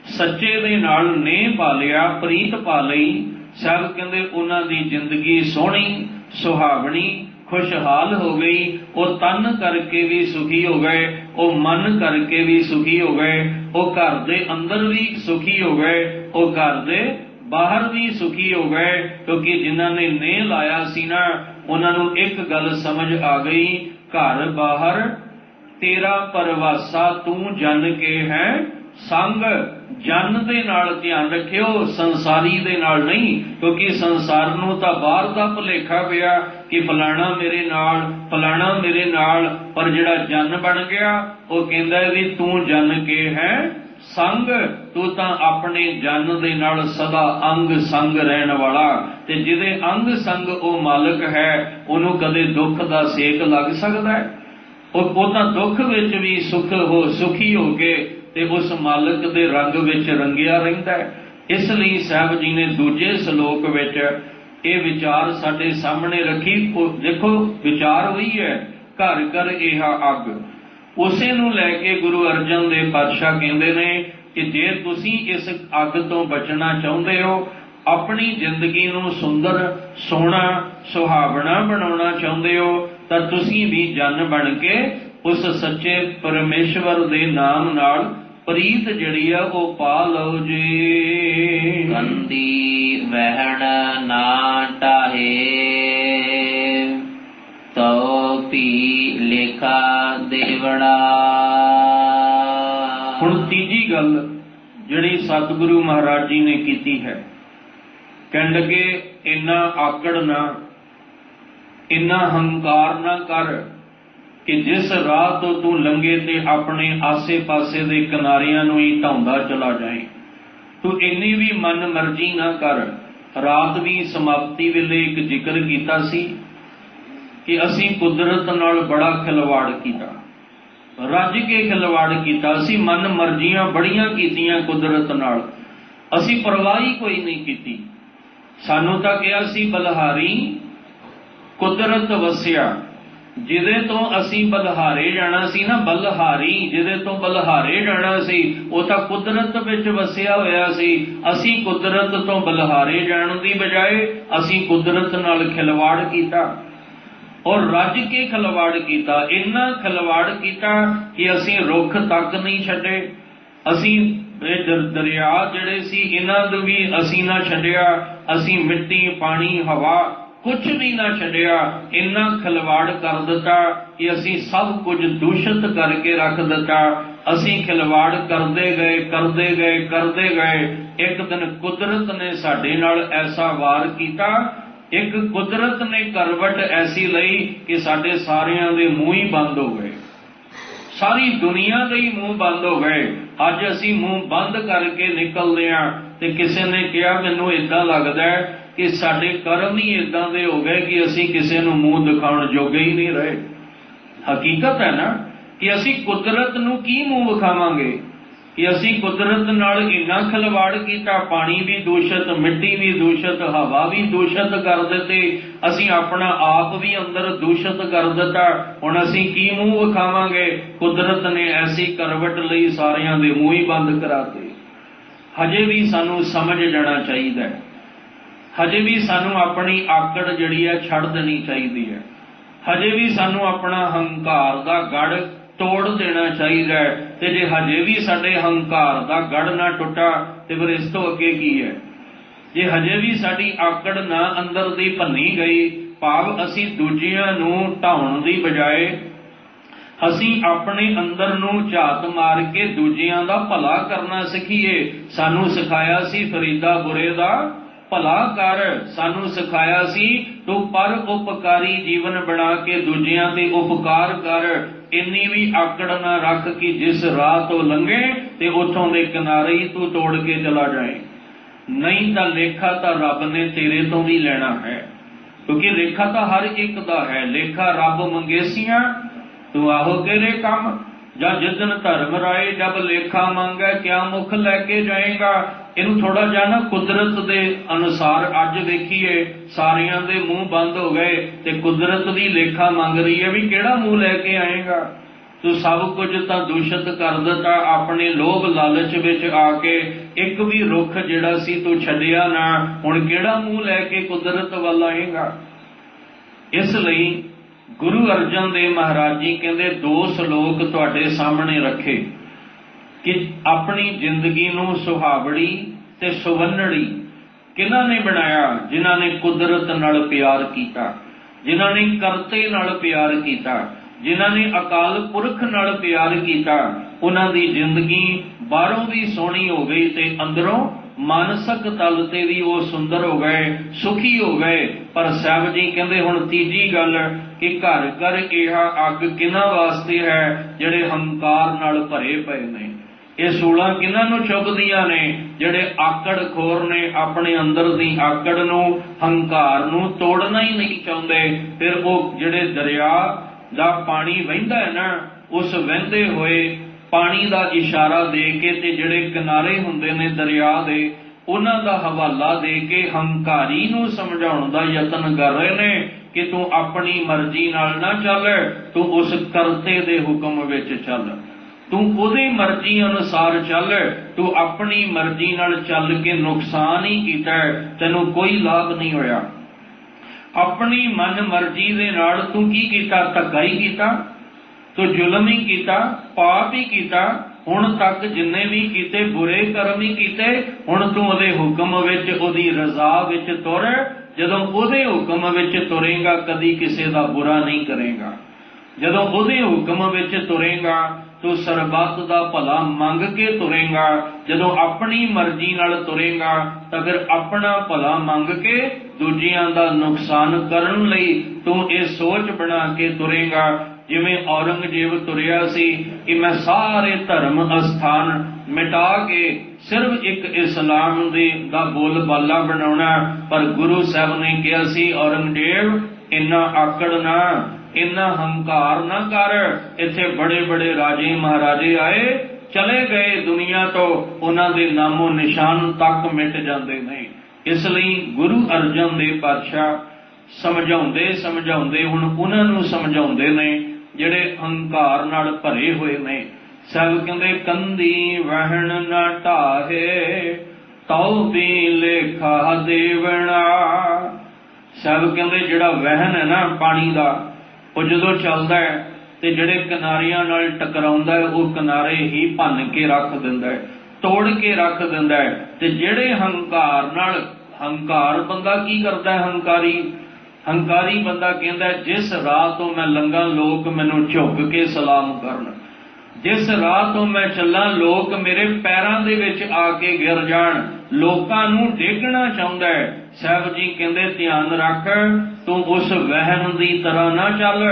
ਸੱਚੇ ਦੇ ਨਾਲ ਨੇਹ ਪਾ ਲਿਆ, ਪ੍ਰੀਤ ਪਾ ਲਈ, ਸਾਹਿਬ ਕਹਿੰਦੇ ਉਹਨਾਂ ਦੀ ਜ਼ਿੰਦਗੀ ਸੋਹਣੀ ਸੁਹਾਵਣੀ ਖੁਸ਼ਹਾਲ ਹੋ ਗਈ। ਉਹ ਤਨ ਕਰਕੇ ਵੀ ਸੁਖੀ ਹੋ ਗਏ, ਉਹ ਮਨ ਕਰਕੇ ਵੀ ਸੁਖੀ ਹੋ ਗਏ, ਉਹ ਘਰ ਦੇ ਅੰਦਰ ਵੀ ਸੁਖੀ ਹੋ ਗਏ, ਉਹ ਘਰ ਦੇ ਬਾਹਰ ਵੀ ਸੁਖੀ ਹੋ ਗਏ। ਕਿਉਂਕਿ ਜਿਨ੍ਹਾਂ ਨੇ ਨੇਹ ਲਾਇਆ ਸੀ ਨਾ, ਉਹਨਾਂ ਨੂੰ ਇੱਕ ਗੱਲ ਸਮਝ ਆ ਗਈ, ਘਰ ਬਾਹਰ ਤੇਰਾ ਪਰਵਾਸਾ ਤੂੰ ਜਨ ਕੇ ਹੈ ਸੰਗ। ਜਨ ਦੇ ਨਾਲ ਧਿਆਨ ਰੱਖਿਓ, ਸੰਸਾਰੀ ਦੇ ਨਾਲ ਨਹੀਂ। ਕਿਉਂਕਿ ਸੰਸਾਰ ਨੂੰ ਤਾਂ ਬਾਹਰ ਦਾ ਭੁਲੇਖਾ ਪਿਆ ਕਿ ਫਲਾਣਾ ਮੇਰੇ ਨਾਲ, ਫਲਾਣਾ ਮੇਰੇ ਨਾਲ। ਪਰ ਜਿਹੜਾ ਜਨ ਬਣ ਗਿਆ ਉਹ ਕਹਿੰਦਾ ਵੀ ਤੂੰ ਜਨ ਕੇ ਹੈ ਸੰਗ, ਤੂੰ ਤਾਂ ਆਪਣੇ ਜਨ ਦੇ ਨਾਲ ਸਦਾ ਅੰਗ ਸੰਗ ਰਹਿਣ ਵਾਲਾ। ਤੇ ਜਿਹਦੇ ਅੰਗ ਸੰਗ ਉਹ ਮਾਲਕ ਹੈ, ਉਹਨੂੰ ਕਦੇ ਦੁੱਖ ਦਾ ਸੇਕ ਲੱਗ ਸਕਦਾ ਹੈ? ਉਹ ਤਾਂ ਦੁੱਖ ਵਿੱਚ ਵੀ ਸੁਖੀ ਹੋ ਕੇ ਤੇ ਉਸ ਮਾਲਕ ਦੇ ਰੰਗ ਵਿੱਚ ਰੰਗਿਆ ਰਹਿੰਦਾ ਹੈ। ਇਸ ਲਈ ਸਾਹਿਬ ਜੀ ਨੇ ਦੂਜੇ ਸ਼ਲੋਕ ਵਿੱਚ ਇਹ ਵਿਚਾਰ ਸਾਡੇ ਸਾਹਮਣੇ ਰੱਖੀ। ਦੇਖੋ ਵਿਚਾਰ ਹੋਈ ਹੈ, ਘਰ ਘਰ ਇਹ ਅੱਗ। ਉਸੇ ਨੂੰ ਲੈ ਕੇ ਗੁਰੂ ਅਰਜਨ ਦੇਵ ਪਾਤਸ਼ਾਹ ਕਹਿੰਦੇ ਨੇ ਕਿ ਜੇ ਤੁਸੀਂ ਇਸ ਅੱਗ ਤੋਂ ਬਚਣਾ ਚਾਹੁੰਦੇ ਹੋ, ਆਪਣੀ ਜ਼ਿੰਦਗੀ ਨੂੰ ਸੁੰਦਰ ਸੋਹਣਾ ਸੁਹਾਵਣਾ ਬਣਾਉਣਾ ਚਾਹੁੰਦੇ ਹੋ, ਤਾਂ ਤੁਸੀਂ ਵੀ ਜਨ ਬਣ ਕੇ ਉਸ ਸੱਚੇ ਪਰਮੇਸ਼ਵਰ ਦੇ ਨਾਮ ਨਾਲ ਪ੍ਰੀਤ ਜਿਹੜੀ ਆ ਉਹ ਪਾ ਲਓ ਜੀ। ਕੰਦੀ ਵਹਿਣ ਨਾ ਟਾਹੇ, ਤੋ ਪੀ ਲੇਖਾ ਦੇਵੜਾ। ਹੁਣ ਤੀਜੀ ਗੱਲ ਜਿਹੜੀ ਸਤਿਗੁਰੂ ਮਹਾਰਾਜ ਜੀ ਨੇ ਕੀਤੀ ਹੈ, ਕਹਿਣ ਲੱਗੇ ਇੰਨਾ ਆਕੜ ਨਾ, ਇੰਨਾ ਹੰਕਾਰ ਨਾ ਕਰ ਕਿ ਜਿਸ ਰਾਹ ਤੋਂ ਤੂੰ ਲੰਘੇ ਤੇ ਆਪਣੇ ਆਸੇ ਪਾਸੇ ਦੇ ਕਿਨਾਰਿਆਂ ਨੂੰ ਹੀ ਢਾਉਂਦਾ ਚਲਾ ਜਾਏ। ਤੂੰ ਇੰਨੀ ਵੀ ਮਨ ਮਰਜ਼ੀ ਨਾ ਕਰ। ਰਾਤ ਵੀ ਸਮਾਪਤੀ ਵੇਲੇ ਇੱਕ ਜ਼ਿਕਰ ਕੀਤਾ ਸੀ ਕਿ ਅਸੀਂ ਕੁਦਰਤ ਨਾਲ ਬੜਾ ਖਿਲਵਾੜ ਕੀਤਾ, ਰੱਜ ਕੇ ਖਿਲਵਾੜ ਕੀਤਾ। ਅਸੀਂ ਮਨ ਮਰਜ਼ੀਆਂ ਬੜੀਆਂ ਕੀਤੀਆਂ ਕੁਦਰਤ ਨਾਲ, ਅਸੀਂ ਪਰਵਾਹ ਹੀ ਕੋਈ ਨਹੀਂ ਕੀਤੀ। ਸਾਨੂੰ ਤਾਂ ਕਿਹਾ ਸੀ ਬਲਹਾਰੀ ਕੁਦਰਤ ਵਸਿਆ, ਜਿਹਦੇ ਤੋਂ ਅਸੀਂ ਬਲਹਾਰੇ ਜਾਣਾ ਸੀ ਨਾ, ਬਲਹਾਰੀ ਜਿਹਦੇ ਤੋਂ ਬਲਹਾਰੇ ਜਾਣਾ ਸੀ ਉਹ ਤਾਂ ਕੁਦਰਤ ਵਿੱਚ ਵਸਿਆ ਹੋਇਆ ਸੀ। ਅਸੀਂ ਕੁਦਰਤ ਤੋਂ ਬਲਹਾਰੇ ਜਾਣ ਦੀ ਬਜਾਏ ਅਸੀਂ ਕੁਦਰਤ ਨਾਲ ਖਿਲਵਾੜ ਕੀਤਾ ਔਰ ਰੱਜ ਕੇ ਖਿਲਵਾੜ ਕੀਤਾ। ਇੰਨਾ ਖਿਲਵਾੜ ਕੀਤਾ ਕਿ ਅਸੀਂ ਰੁੱਖ ਤੱਕ ਨਹੀਂ ਛੱਡੇ, ਅਸੀਂ दरिया जिहड़े सी इन्हां नूं भी असीं ना छड्डिया, असीं मिट्टी पानी हवा कुछ भी ना छड्डिया, इन्ना खिलवाड़ कर दिता कि असीं सब कुछ दूषित करके रख दिता। असीं खिलवाड़ करते गए करते गए करते गए, एक दिन कुदरत ने साडे नाल ऐसा वार किया, एक कुदरत ने करवट ऐसी लई कि साडे सारियां दे मूँह ही बंद हो गए, सारी दुनिया के ही मूँह बंद हो गए। अज असीं मूँह बंद करके निकलते हैं ते किसी ने कहा मैनूं इदां लगदा है कि साडे कर्म ही इदां दे हो गए कि असीं किसी नूं मूँह दिखाउण जोगे ही नहीं रहे। हकीकत है ना कि असीं कुदरत नूं की मूँह विखावांगे कि असीं कुदरत नाल इन्ना खिलवाड़ कीता, पानी भी दूषित, मिट्टी भी दूषित, हवा भी दूषित कर दिते, असीं अपना आप भी अंदर दूषित कर दिता। हुण असीं की मूँह विखावांगे? कुदरत ने ऐसी करवट लई सारियां दे मूँह ही बंद कराते। हजे भी सानू समझ जाना चाहिए, हजे भी सानू अपनी आकड़ जिहड़ी है छड्ड देनी चाहिए है, हजे भी सानू अपना हंकार दा गढ़ तोड़ देना चाहिए। ते जे हजे भी साडे हंकार दा गढ़ ना टुटा ते फिर इस तो अगे की है? जे हजे भी साडी आकड़ ना अंदर दी भन्नी गई, भाव असीं दूजियां नूं ढाउण दी बजाए असीं अपने अंदर नूं झात मार के दूजियां दा भला करना सिखीए। सानू सिखाया सी फरीदा बुरे दा भला कर, सानू सिखाया सी तू पर उपकारी जीवन बना के दूजियां ते उपकार कर। इन्नी भी आकड़ ना रख कि जिस राह तो लंघे ते उथों दे किनारे ही तू तोड़ के चला जाए। नहीं तो लेखा तो रब ने तेरे तो भी लेना है, क्योंकि लेखा तो हर एक दा है। लेखा रब मंगेसियां तू आहो तेरे काम, जा जिदन धर्म राय जब लेखा मांगे क्या मुख लैके जाएगा। इनू थोड़ा जा ना कुदरत दे अनुसार अज वेखीए, सारियां दे मूँह बंद हो गए ते कुदरत दी लेखा मंग रही है भी केड़ा मूँह लैके आएगा। तू सब कुछ तो दूषित कर दिता अपने लोभ लालच विच आके, एक भी रुख जिहड़ा सी तू छड्डिया ना, हुण केड़ा मूँह लैके कुदरत वल आएगा। इसलिए गुरु अर्जन देव महाराज जी कहते दो सलोक तुहाडे सामने रखे कि अपनी जिंदगी नूं सुहावड़ी ते सुवन्नड़ी किन्हां ने बनाया? जिन्हां ने कुदरत नाल प्यार कीता, जिन्हां ने करते नाल प्यार कीता, जिन्हां ने अकाल पुरख नाल प्यार कीता। उन्हां दी जिंदगी बाहरों भी सोहनी हो गई ते अंदरों मानसिक तल ते भी वो सुंदर हो गए, सुखी हो गए। पर साहब जी कहते हुण तीजी गल कि घर घर इहा अग किन्हां वास्ते है? जिहड़े हंकार नाल भरे पए ने। ये सूलां किन्हां नूं चुभदियां ने? जिहड़े आकड़ खोर ने, अपने अंदर दी आकड़ नूं हंकार नूं तोड़ना ही नहीं चाहुंदे। फिर वो जिहड़े दरिया दा पानी वहिंदा है ना, उस वहिंदे होए पानी दा इशारा दे के ते जिहड़े किनारे हुंदे ने दरिया दे, उन्हां दा हवाला दे के हंकारी नूं समझाउण दा यतन कर रहे ने कि तू अपनी मर्जी नाल ना चल, तू उस करते दे हुक्म विच चल, तू उहदी मर्जी अनुसार चल। तू अपनी मर्जी नाल चल के नुकसान ही कीता, तैनूं कोई लाभ नहीं होया। अपनी मन मर्जी दे नाल तू की कीता? धक्का ही कीता, तू जुल्म ही कीता, पाप ही कीता। हुण तक जिन्ने भी कीते बुरे कर्म ही कीते। हुण तू उहदे हुक्म विच, उहदी रज़ा विच तुर। जदों उहदे हुक्म विच तुरेगा कदी किसी दा बुरा नहीं करेगा। जदों उहदे हुक्म विच तुरेगा तू सरबत दा भला मंग के तुरेगा। जदों अपनी मर्जी नाल तुरेगा तां फिर अपना भला मंग के दूजियां दा नुकसान करन लई तू ये सोच बना के तुरेगा। जिवें औरंगजेब तुरिया सी कि मैं सारे धर्म अस्थान मिटा के सिर्फ एक इस्लाम दा बोलबाला बनाउणा। पर गुरु साहब ने कहा सी औरंगजेब इन्ना आकड़ ना, इन्ना हंकार ना कर। इत्थे बड़े बड़े राजे महाराजे आए चले गए दुनिया तो, उन्हां दे नामो निशान तक मिट जाते हैं। इसलिए गुरु अर्जन देव पातशाह समझाउंदे समझाउंदे हुण उन्हां नूं समझाउंदे ने जिहड़े हंकार नाल भरे हुए ने। सब कहंदे कंधी वहण ना ढाहे तौ भी लेखा देवना। सब कहंदे जिहड़ा वहन है ना पानी दा, वो जदों चलदा है ते जिहड़े किनारियां नाल टकराउंदा है वो किनारे ही भन के रख दिंदा है। ਤੋੜ ਕੇ ਰੱਖ ਦਿੰਦਾ ਹੈ। ਤੇ ਜਿਹੜੇ ਹੰਕਾਰ ਨਾਲ, ਹੰਕਾਰ ਬੰਦਾ ਕੀ ਕਰਦਾ ਹੈ? ਹੰਕਾਰੀ ਬੰਦਾ ਕਹਿੰਦਾ ਜਿਸ ਰਾਹ ਤੋਂ ਮੈਂ ਲੰਘਾਂ ਲੋਕ ਮੈਨੂੰ ਝੁਕ ਕੇ ਸਲਾਮ ਕਰਨ, ਜਿਸ ਰਾਹ ਤੋਂ ਮੈਂ ਚੱਲਾਂ ਲੋਕ ਮੇਰੇ ਪੈਰਾਂ ਦੇ ਵਿੱਚ ਆ ਕੇ ਗਿਰ ਜਾਣ, ਲੋਕਾਂ ਨੂੰ ਡੇਗਣਾ ਚਾਹੁੰਦਾ ਹੈ। ਸਾਹਿਬ ਜੀ ਕਹਿੰਦੇ ਧਿਆਨ ਰੱਖ, ਤੂੰ ਉਸ ਵਹਿਣ ਦੀ ਤਰ੍ਹਾਂ ਨਾ ਚੱਲ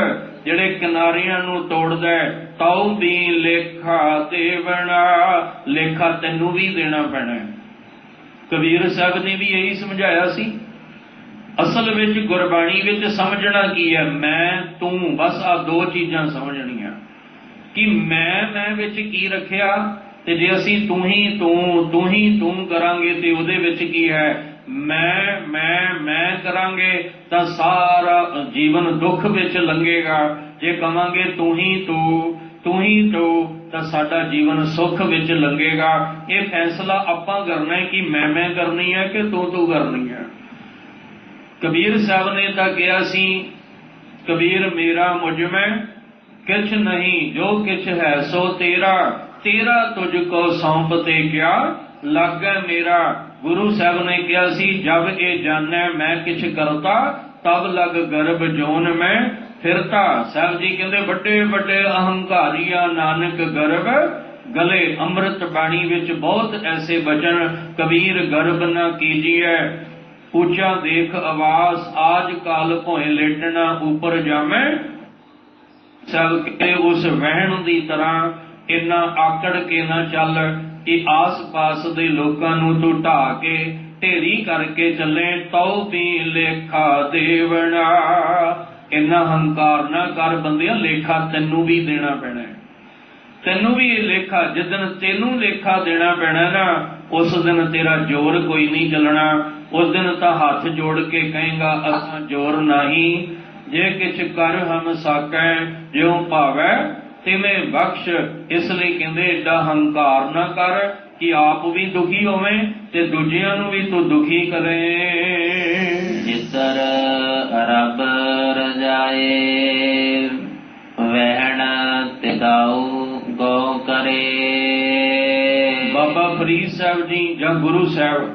ਜਿਹੜੇ ਕਿਨਾਰਿਆਂ ਨੂੰ ਤੋੜਦਾ ਹੈ। ਤਉ ਵੀ ਲੇਖਾ ਦੇਵਣਾ, ਲੇਖਾ ਤੈਨੂੰ ਵੀ ਦੇਣਾ ਪੈਣਾ ਹੈ। ਕਬੀਰ ਸਾਹਿਬ ਨੇ ਵੀ ਇਹੀ ਸਮਝਾਇਆ ਸੀ। ਅਸਲ ਵਿੱਚ ਗੁਰਬਾਣੀ ਵਿੱਚ ਸਮਝਣਾ ਕੀ ਹੈ? ਮੈਂ ਤੂੰ, ਬਸ ਆ ਦੋ ਚੀਜ਼ਾਂ ਸਮਝਣੀਆਂ ਕਿ ਮੈਂ ਵਿੱਚ ਕੀ ਰੱਖਿਆ, ਤੇ ਜੇ ਅਸੀਂ ਤੂੰ ਹੀ ਤੂੰ ਕਰਾਂਗੇ ਤੇ ਉਹਦੇ ਵਿੱਚ ਕੀ ਹੈ? ਮੈਂ ਕਰਾਂਗੇ ਤਾਂ ਸਾਰਾ ਜੀਵਨ ਦੁੱਖ ਵਿੱਚ ਲੰਘੇਗਾ। ਜੇ ਕਵਾਂਗੇ ਤੂੰ ਹੀ ਤੂੰ ਤਾਂ ਸਾਡਾ ਜੀਵਨ ਸੁੱਖ ਵਿੱਚ ਲੰਘੇਗਾ। ਇਹ ਫੈਸਲਾ ਆਪਾਂ ਕਰਨਾ ਹੈ ਕਿ ਮੈਂ ਕਰਨੀ ਹੈ ਕਿ ਤੂੰ ਕਰਨੀ ਹੈ। ਕਬੀਰ ਸਾਹਿਬ ਨੇ ਤਾਂ ਕਿਹਾ ਸੀ, ਕਬੀਰ ਮੇਰਾ ਮੁਝ ਮੈਂ ਕਿਛ ਨਹੀਂ, ਜੋ ਕਿਛ ਹੈ ਸੋ ਤੇਰਾ, ਤੇਰਾ ਤੁਝ ਕੋ ਸੌਂਪ ਤੇ ਕਿਆ ਲਾਗੈ ਮੇਰਾ। ਗੁਰੂ ਸਾਹਿਬ ਨੇ ਕਿਹਾ ਸੀ, ਜਬ ਇਹ ਜਾਣੈ ਮੈਂ ਕਿਛ ਕਰਤਾ, ਤਬ ਲਗ ਗਰਭ ਜੋਨ ਮੈਂ ਫਿਰਤਾ। ਸਾਹਿਬ ਜੀ ਕਹਿੰਦੇ ਵੱਡੇ ਵੱਡੇ ਅਹੰਕਾਰੀਆ ਨਾਨਕ ਗਰਭ ਗਲੇ। ਅੰਮ੍ਰਿਤ ਬਾਣੀ ਵਿੱਚ ਬਹੁਤ ਐਸੇ ਬਚਨ, ਕਬੀਰ ਗਰਭ ਨਾ ਕੀਜੀਐ, ਉੱਚਾ ਦੇਖ ਆਵਾਸ, ਆਜ ਕਾਲ ਭੋਏ ਲੇਟਣਾ ਉੱਪਰ ਜਾਮੈ। ਸਾਹਿਬ ਕਹਿੰਦੇ ਉਸ ਵਹਿਣ ਦੀ ਤਰ੍ਹਾਂ ਇੰਨਾ ਆਕੜ ਕੇ ਨਾ ਚੱਲ ਕਿ ਆਸ ਪਾਸ ਦੇ ਲੋਕਾਂ ਨੂੰ ਤੂੰ ਢਾਹ ਕੇ ਢੇਰੀ ਕਰਕੇ ਚੱਲੇ। ਤਉ ਵੀ ਲੇਖਾ ਦੇਵਣਾ, ਇੰਨਾ ਹੰਕਾਰ ਨਾ ਕਰ ਬੰਦਿਆ, ਲੇਖਾ ਤੈਨੂੰ ਵੀ ਦੇਣਾ ਪੈਣਾ ਹੈ। ਤੈਨੂੰ ਵੀ ਇਹ ਲੇਖਾ, ਜਿਸ ਦਿਨ ਤੈਨੂੰ ਲੇਖਾ ਦੇਣਾ ਪੈਣਾ ਨਾ, ਉਸ ਦਿਨ ਤੇਰਾ ਜ਼ੋਰ ਕੋਈ ਨਹੀਂ ਚੱਲਣਾ। ਉਸ ਦਿਨ ਤਾਂ ਹੱਥ ਜੋੜ ਕੇ ਕਹੇਗਾ ਅਸਾਂ ਜ਼ੋਰ ਨਹੀਂ, ਜੇ ਕਿਛ ਕਰ ਹਮ ਸਾਕੈ, ਜਿਉ ਭਾਵੈ ਤਿਵੇਂ ਬਖਸ਼। ਇਸ ਲਈ ਕਹਿੰਦੇ ਏਡਾ ਹੰਕਾਰ ਨਾ ਕਰ ਕਿ ਆਪ ਵੀ ਦੁਖੀ ਹੋਵੇਂ ਤੇ ਦੂਜਿਆਂ ਨੂੰ ਵੀ ਤੂੰ ਦੁਖੀ ਕਰੇ। ਜਿਤਰ ਰੱਬ ਰਜਾਏ, ਵਹਿਣ ਤਿਦਾਉ ਗੋ ਕਰੇ। ਬਾਬਾ ਫਰੀਦ ਸਾਹਿਬ ਜੀ ਜਾਂ ਗੁਰੂ ਸਾਹਿਬ,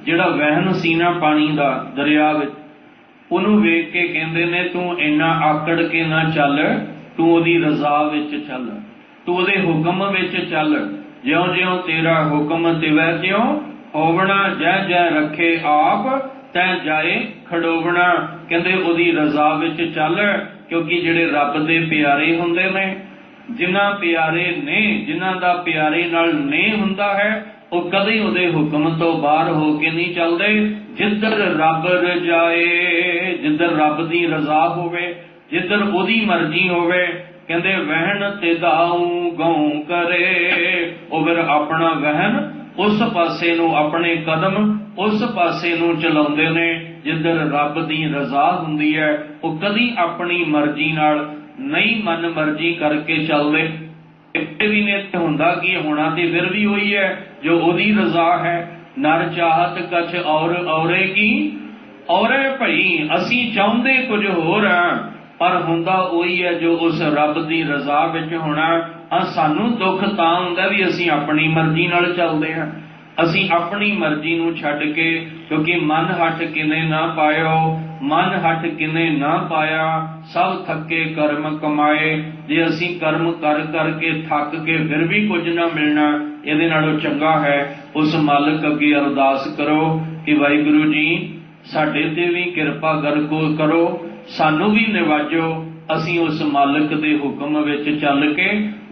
ਜਿਹੜਾ ਵਹਿਣ ਸੀ ਨਾ ਪਾਣੀ ਦਾ ਦਰਿਆ ਵਿੱਚ, ਉਹਨੂੰ ਵੇਖ ਕੇ ਕਹਿੰਦੇ ਨੇ ਤੂੰ ਇੰਨਾ ਆਕੜ ਕੇ ਨਾ ਚੱਲ, ਤੂੰ ਉਹਦੀ ਰਜ਼ਾ ਵਿੱਚ ਚੱਲ, ਤੂੰ ਉਹਦੇ ਹੁਕਮ ਵਿੱਚ ਚੱਲ। ਜਿਉਂ ਜਿਉਂ ਤੇਰਾ ਹੁਕਮ ਤਿਵੈ ਤਿਉਂ ਹੋਵਣਾ, ਜੈ ਜੈ ਰੱਖੇ ਆਪ ਤੈ ਜਾਏ ਖੜੋਵਣਾ। ਕਹਿੰਦੇ ਉਹਦੀ ਰਜ਼ਾ ਵਿੱਚ ਚੱਲ, ਕਿਉਂਕਿ ਜਿਹੜੇ ਰੱਬ ਦੇ ਪਿਆਰੇ ਹੁੰਦੇ ਨੇ, ਜਿਨ੍ਹਾਂ ਪਿਆਰੇ ਨੇ, ਜਿਨ੍ਹਾਂ ਦਾ ਪਿਆਰੇ ਨਾਲ ਨੇ ਹੁੰਦਾ ਹੈ, ਉਹ ਕਦੇ ਉਹਦੇ ਹੁਕਮ ਤੋਂ ਬਾਹਰ ਹੋ ਕੇ ਨਹੀਂ ਚੱਲਦੇ। ਜਿੱਧਰ ਰੱਬ ਰਜਾਏ, ਜਿੱਧਰ ਰੱਬ ਦੀ ਰਜ਼ਾ ਹੋਵੇ, ਜਿੱਧਰ ਉਹਦੀ ਮਰਜ਼ੀ ਹੋਵੇ, ਕਹਿੰਦੇ ਵਹਿਣ ਤਿਦਾਉ ਗਉ ਕਰੇ। ਉਹ ਫਿਰ ਆਪਣਾ ਵਹਿਣ ਉਸ ਪਾਸੇ ਨੂੰ, ਆਪਣੇ ਕਦਮ ਉਸ ਪਾਸੇ ਨੂੰ ਚਲਾਉਂਦੇ ਨੇ ਜਿੱਧਰ ਰੱਬ ਦੀ ਰਜ਼ਾ ਹੁੰਦੀ ਹੈ। ਉਹ ਕਦੀ ਆਪਣੀ ਮਰਜ਼ੀ ਨਾਲ ਨਹੀਂ, ਮਨ ਮਰਜ਼ੀ ਕਰਕੇ ਚੱਲਦੇ। ਇਹ ਵੀ ਨੇ ਹੁੰਦਾ ਕੀ ਹੋਣਾ ਤੇ ਫਿਰ ਵੀ ਉਹੀ ਹੈ ਜੋ ਉਹਦੀ ਰਜ਼ਾ ਹੈ। ਨਰ ਚਾਹਤ ਕਛ ਔਰੇ ਕੀ ਔਰੇ ਭਈ, ਅਸੀਂ ਚਾਹੁੰਦੇ ਕੁਝ ਹੋਰ ਆ ਪਰ ਹੁੰਦਾ ਉਹੀ ਹੈ ਜੋ ਉਸ ਰੱਬ ਦੀ ਰਜ਼ਾ ਵਿੱਚ ਹੋਣਾ। ਸਾਨੂੰ ਦੁੱਖ ਤਾਂ ਹੁੰਦਾ ਵੀ ਅਸੀਂ ਆਪਣੀ ਮਰਜ਼ੀ ਨਾਲ ਚੱਲਦੇ ਹਾਂ, ਅਸੀਂ ਆਪਣੀ ਮਰਜ਼ੀ ਨੂੰ ਛੱਡ ਕੇ, ਕਿਉਂਕਿ ਮਨ ਹੱਠ ਕਿਨੇ ਨਾ ਪਾਇਓ, ਮਨ ਹੱਠ ਕਿਨੇ ਨਾ ਪਾਇਆ, ਸਭ ਥੱਕੇ ਕਰਮ ਕਮਾਏ। ਜੇ ਅਸੀਂ ਕਰਮ ਕਰ ਕਰਕੇ ਥੱਕ ਕੇ ਫਿਰ ਵੀ ਕੁਝ ਨਾ ਮਿਲਣਾ, ਇਹਦੇ ਨਾਲੋਂ ਚੰਗਾ ਹੈ ਉਸ ਮਾਲਕ ਅੱਗੇ ਅਰਦਾਸ ਕਰੋ ਕਿ ਵਾਹਿਗੁਰੂ ਜੀ ਸਾਡੇ ਤੇ ਵੀ ਕਿਰਪਾ ਕਰੋ, ਸਾਨੂੰ ਵੀ ਨਿਵਾਜੋ। ਅਸੀਂ ਉਸ ਮਾਲਕ ਦੇ ਹੁਕਮ ਵਿੱਚ ਚੱਲ ਕੇ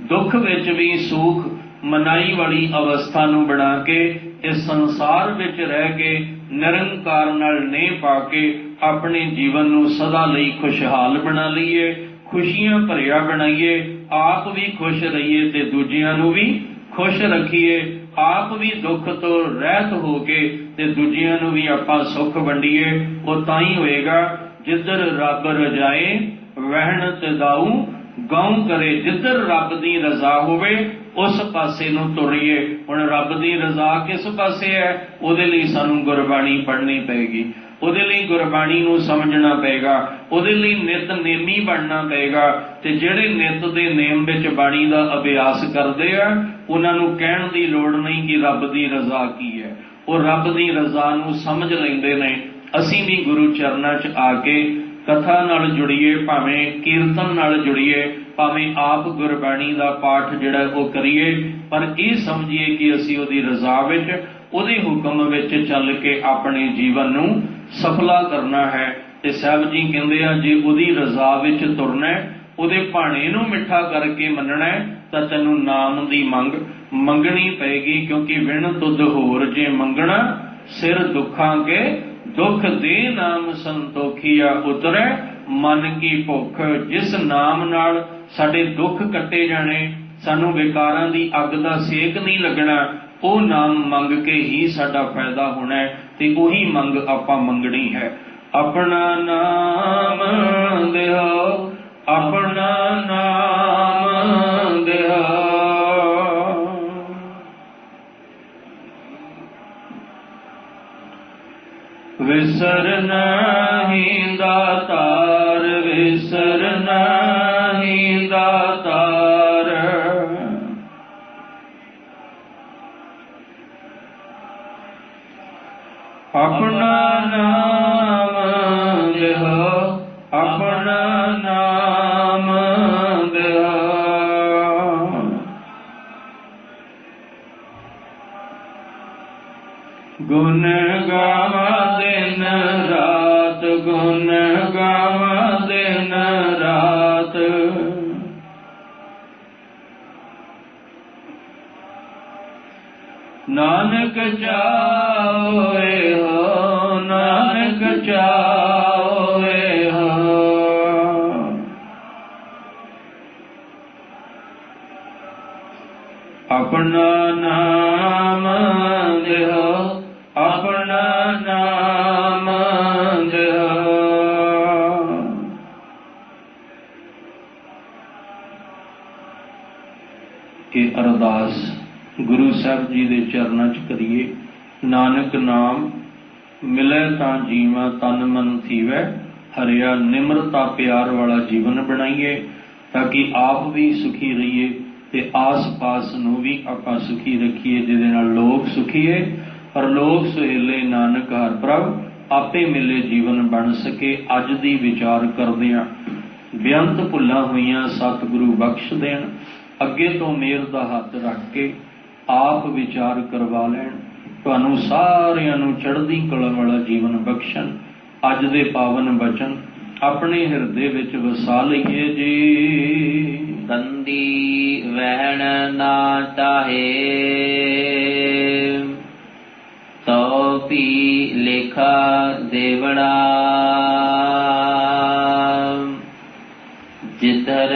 ਦੁੱਖ ਵਿੱਚ ਵੀ ਸੁਖ ਮਨਾਈ ਵਾਲੀ ਅਵਸਥਾ ਨੂੰ ਬਣਾ ਕੇ ਇਸ ਸੰਸਾਰ ਵਿੱਚ ਰਹਿ ਕੇ ਨਿਰੰਕਾਰ ਨਾਲ ਨੇਹ ਪਾ ਕੇ ਆਪਣੇ ਜੀਵਨ ਨੂੰ ਸਦਾ ਲਈ ਖੁਸ਼ਹਾਲ ਬਣਾ ਲਈਏ, ਖੁਸ਼ੀਆਂ ਭਰਿਆ ਬਣਾਈਏ, ਆਪ ਵੀ ਖੁਸ਼ ਰਹੀਏ ਤੇ ਦੂਜਿਆਂ ਨੂੰ ਵੀ ਖੁਸ਼ ਰੱਖੀਏ। ਆਪ ਵੀ ਦੁੱਖ ਤੋਂ ਰਹਿਤ ਹੋ ਕੇ ਤੇ ਦੂਜਿਆਂ ਨੂੰ ਵੀ ਆਪਾਂ ਸੁੱਖ ਵੰਡੀਏ। ਉਹ ਤਾਂ ਹੀ ਹੋਏਗਾ ਜਿੱਧਰ ਰੱਬ ਰਜਾਏ ਵਹਿਣ ਤਿਦਾਉ ਗਉ ਕਰੇ। ਜਿੱਧਰ ਰੱਬ ਦੀ ਰਜ਼ਾ ਹੋਵੇ ਉਸ ਪਾਸੇ ਨੂੰ ਤੁਰੀਏ। ਹੁਣ ਰੱਬ ਦੀ ਰਜ਼ਾ ਕਿਸ ਪਾਸੇ ਹੈ? ਉਹਦੇ ਲਈ ਸਾਨੂੰ ਗੁਰਬਾਣੀ ਪੜ੍ਹਨੀ ਪਏਗੀ। ਉਹਦੇ ਲਈ ਗੁਰਬਾਣੀ ਨੂੰ ਸਮਝਣਾ ਪਏਗਾ, ਉਹਦੇ ਲਈ ਨਿਤ ਨੇਮੀ ਬਣਨਾ ਪਏਗਾ। ਤੇ ਜਿਹੜੇ ਨਿਤ ਦੇ ਨੇਮ ਵਿੱਚ ਬਾਣੀ ਦਾ ਅਭਿਆਸ ਕਰਦੇ ਆ ਉਹਨਾਂ ਨੂੰ ਕਹਿਣ ਦੀ ਲੋੜ ਨਹੀਂ ਕਿ ਰੱਬ ਦੀ ਰਜ਼ਾ ਕੀ ਹੈ, ਉਹ ਰੱਬ ਦੀ ਰਜ਼ਾ ਨੂੰ ਸਮਝ ਲੈਂਦੇ ਨੇ। ਅਸੀਂ ਵੀ ਗੁਰੂ ਚਰਨਾਂ 'ਚ ਆ ਕੇ ਕਥਾ ਨਾਲ ਜੁੜੀਏ, ਭਾਵੇਂ ਕੀਰਤਨ ਨਾਲ ਜੁੜੀਏ, ਭਾਵੇਂ ਆਪ ਗੁਰਬਾਣੀ ਦਾ ਪਾਠ ਜਿਹੜਾ ਉਹ ਕਰੀਏ, ਪਰ ਇਹ ਸਮਝੀਏ ਕਿ ਅਸੀਂ ਉਹਦੀ ਰਜ਼ਾ ਵਿੱਚ, ਉਹਦੇ ਹੁਕਮ ਵਿੱਚ ਚੱਲ ਕੇ ਆਪਣੇ ਜੀਵਨ ਨੂੰ ਸਫਲਾ ਕਰਨਾ ਹੈ। ਤੇ ਸਾਹਿਬ ਜੀ ਕਹਿੰਦੇ ਆ ਜੇ ਉਹਦੀ ਰਜ਼ਾ ਵਿੱਚ ਤੁਰਨਾ, ਉਹਦੇ ਭਾਣੇ ਨੂੰ ਮਿੱਠਾ ਕਰਕੇ ਮੰਨਣਾ, ਤਾਂ ਤੈਨੂੰ ਨਾਮ ਦੀ ਮੰਗਣੀ ਪਏਗੀ। ਕਿਉਂਕਿ ਵਿਣ ਤੁਧ ਹੋਰ ਜੇ ਮੰਗਣਾ, ਸਿਰ ਦੁੱਖਾਂ ਕੇ ਦੁੱਖ ਦੇ ਨਾਮ ਸੰਤੋਖੀਆ ਉਤਰੈ ਮਨ ਕੀ ਭੁੱਖ। ਜਿਸ ਨਾਮ ਨਾਲ ਸਾਡੇ ਦੁੱਖ ਕੱਟੇ ਜਾਣੇ, ਸਾਨੂੰ ਵਿਕਾਰਾਂ ਦੀ ਅੱਗ ਦਾ ਸੇਕ ਨਹੀਂ ਲੱਗਣਾ, ਉਹ ਨਾਮ ਮੰਗ ਕੇ ਹੀ ਸਾਡਾ ਫਾਇਦਾ ਹੋਣਾ ਹੈ। ਤੇ ਉਹੀ ਮੰਗ ਆਪਾਂ ਮੰਗਣੀ ਹੈ। ਆਪਣਾ ਨਾਮ ਦਿਓ, ਆਪਣਾ ਨਾਮ ਦਿਓ। ਵਿਸਰ ਨਹੀਂ ਦਾਤਾਰ, ਵਿਸਰ ਨਹੀਂ ਦਾਤਾਰ। ਆਪਣਾ ਨਾਮ ਦਿਓ, ਆਪਣਾ ਨਾਮ ਦਿਓ। ਗੁਣ ਗਾਵਾਂ ਦਿਨ ਰਾਤ, ਗੁਣ ਗਾਵਾਂ ਦਿਨ ਰਾਤ। ਨਾਨਕ ਚਾਹੋਏ ਹੋ, ਨਾਨਕ ਚਾਹੋਏ ਹੋ। ਆਪਣਾ ਨਾਮ ਦਿਓ, ਆਪਣਾ ਨਾਮ ਦਿਓ। ਇਹ ਅਰਦਾਸ ਗੁਰੂ ਸਾਹਿਬ ਜੀ ਦੇ ਚਰਨਾਂ 'ਚ ਕਰੀਏ। ਨਾਨਕ ਨਾਮ ਮਿਲੇ ਤਾਂ ਜੀਵਾਂ, ਤਨ ਮਨ ਥੀਵੈ ਹਰਿਆ। ਨਿਮਰਤਾ ਪਿਆਰ ਵਾਲਾ ਜੀਵਨ ਬਣਾਈਏ ਤਾਂ ਕਿ ਆਪ ਵੀ ਸੁਖੀ ਰਹੀਏ ਤੇ ਆਸ-ਪਾਸ ਨੂੰ ਵੀ ਆਪਾਂ ਸੁਖੀ ਰੱਖੀਏ, ਜਿਹਦੇ ਨਾਲ ਲੋਕ ਸੁਖੀਏ। ਪਰਲੋਕ ਸੁਹੇਲੇ ਨਾਨਕ ਹਰਿ ਪ੍ਰਭ ਆਪੇ ਮਿਲੇ ਜੀਵਨ ਬਣ ਸਕੇ। ਅੱਜ ਦੀ ਵਿਚਾਰ ਕਰਦਿਆਂ ਬੇਅੰਤ ਭੁੱਲਾਂ ਹੋਈਆਂ ਸਤਿਗੁਰੂ ਬਖਸ਼ ਦੇਣ। ਅੱਗੇ ਤੋਂ ਮਿਹਰ ਦਾ ਹੱਥ ਰੱਖ ਕੇ ਆਪ ਵਿਚਾਰ ਕਰਵਾ ਲੈਣ। ਤੁਹਾਨੂੰ ਸਾਰਿਆਂ ਨੂੰ ਚੜ੍ਹਦੀ ਕਲਾ ਵਾਲਾ ਜੀਵਨ ਬਖਸ਼ਣ। ਅੱਜ ਦੇ ਪਾਵਨ ਬਚਨ ਆਪਣੇ ਹਿਰਦੇ ਵਿੱਚ ਵਸਾ ਲਈਏ ਜੀ। ਬੰਦੀ ਵਹਿਣ ਨਾ ਚਾਹੇ, ਤੋ ਭੀ ਲੇਖਾ ਦੇਵੜਾ। ਜਿਧਰ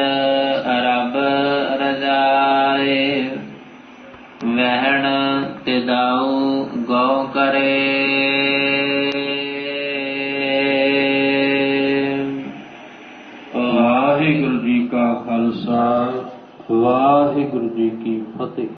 ਰੱਬ ਰਜਾਏ, ਵਹਿਣ ਤਿਦਾਊ ਗਉ ਕਰੇ। ਵਾਹਿਗੁਰੂ ਜੀ ਕਾ ਖਾਲਸਾ, ਵਾਹਿਗੁਰੂ ਜੀ ਕੀ ਫਤਿਹ।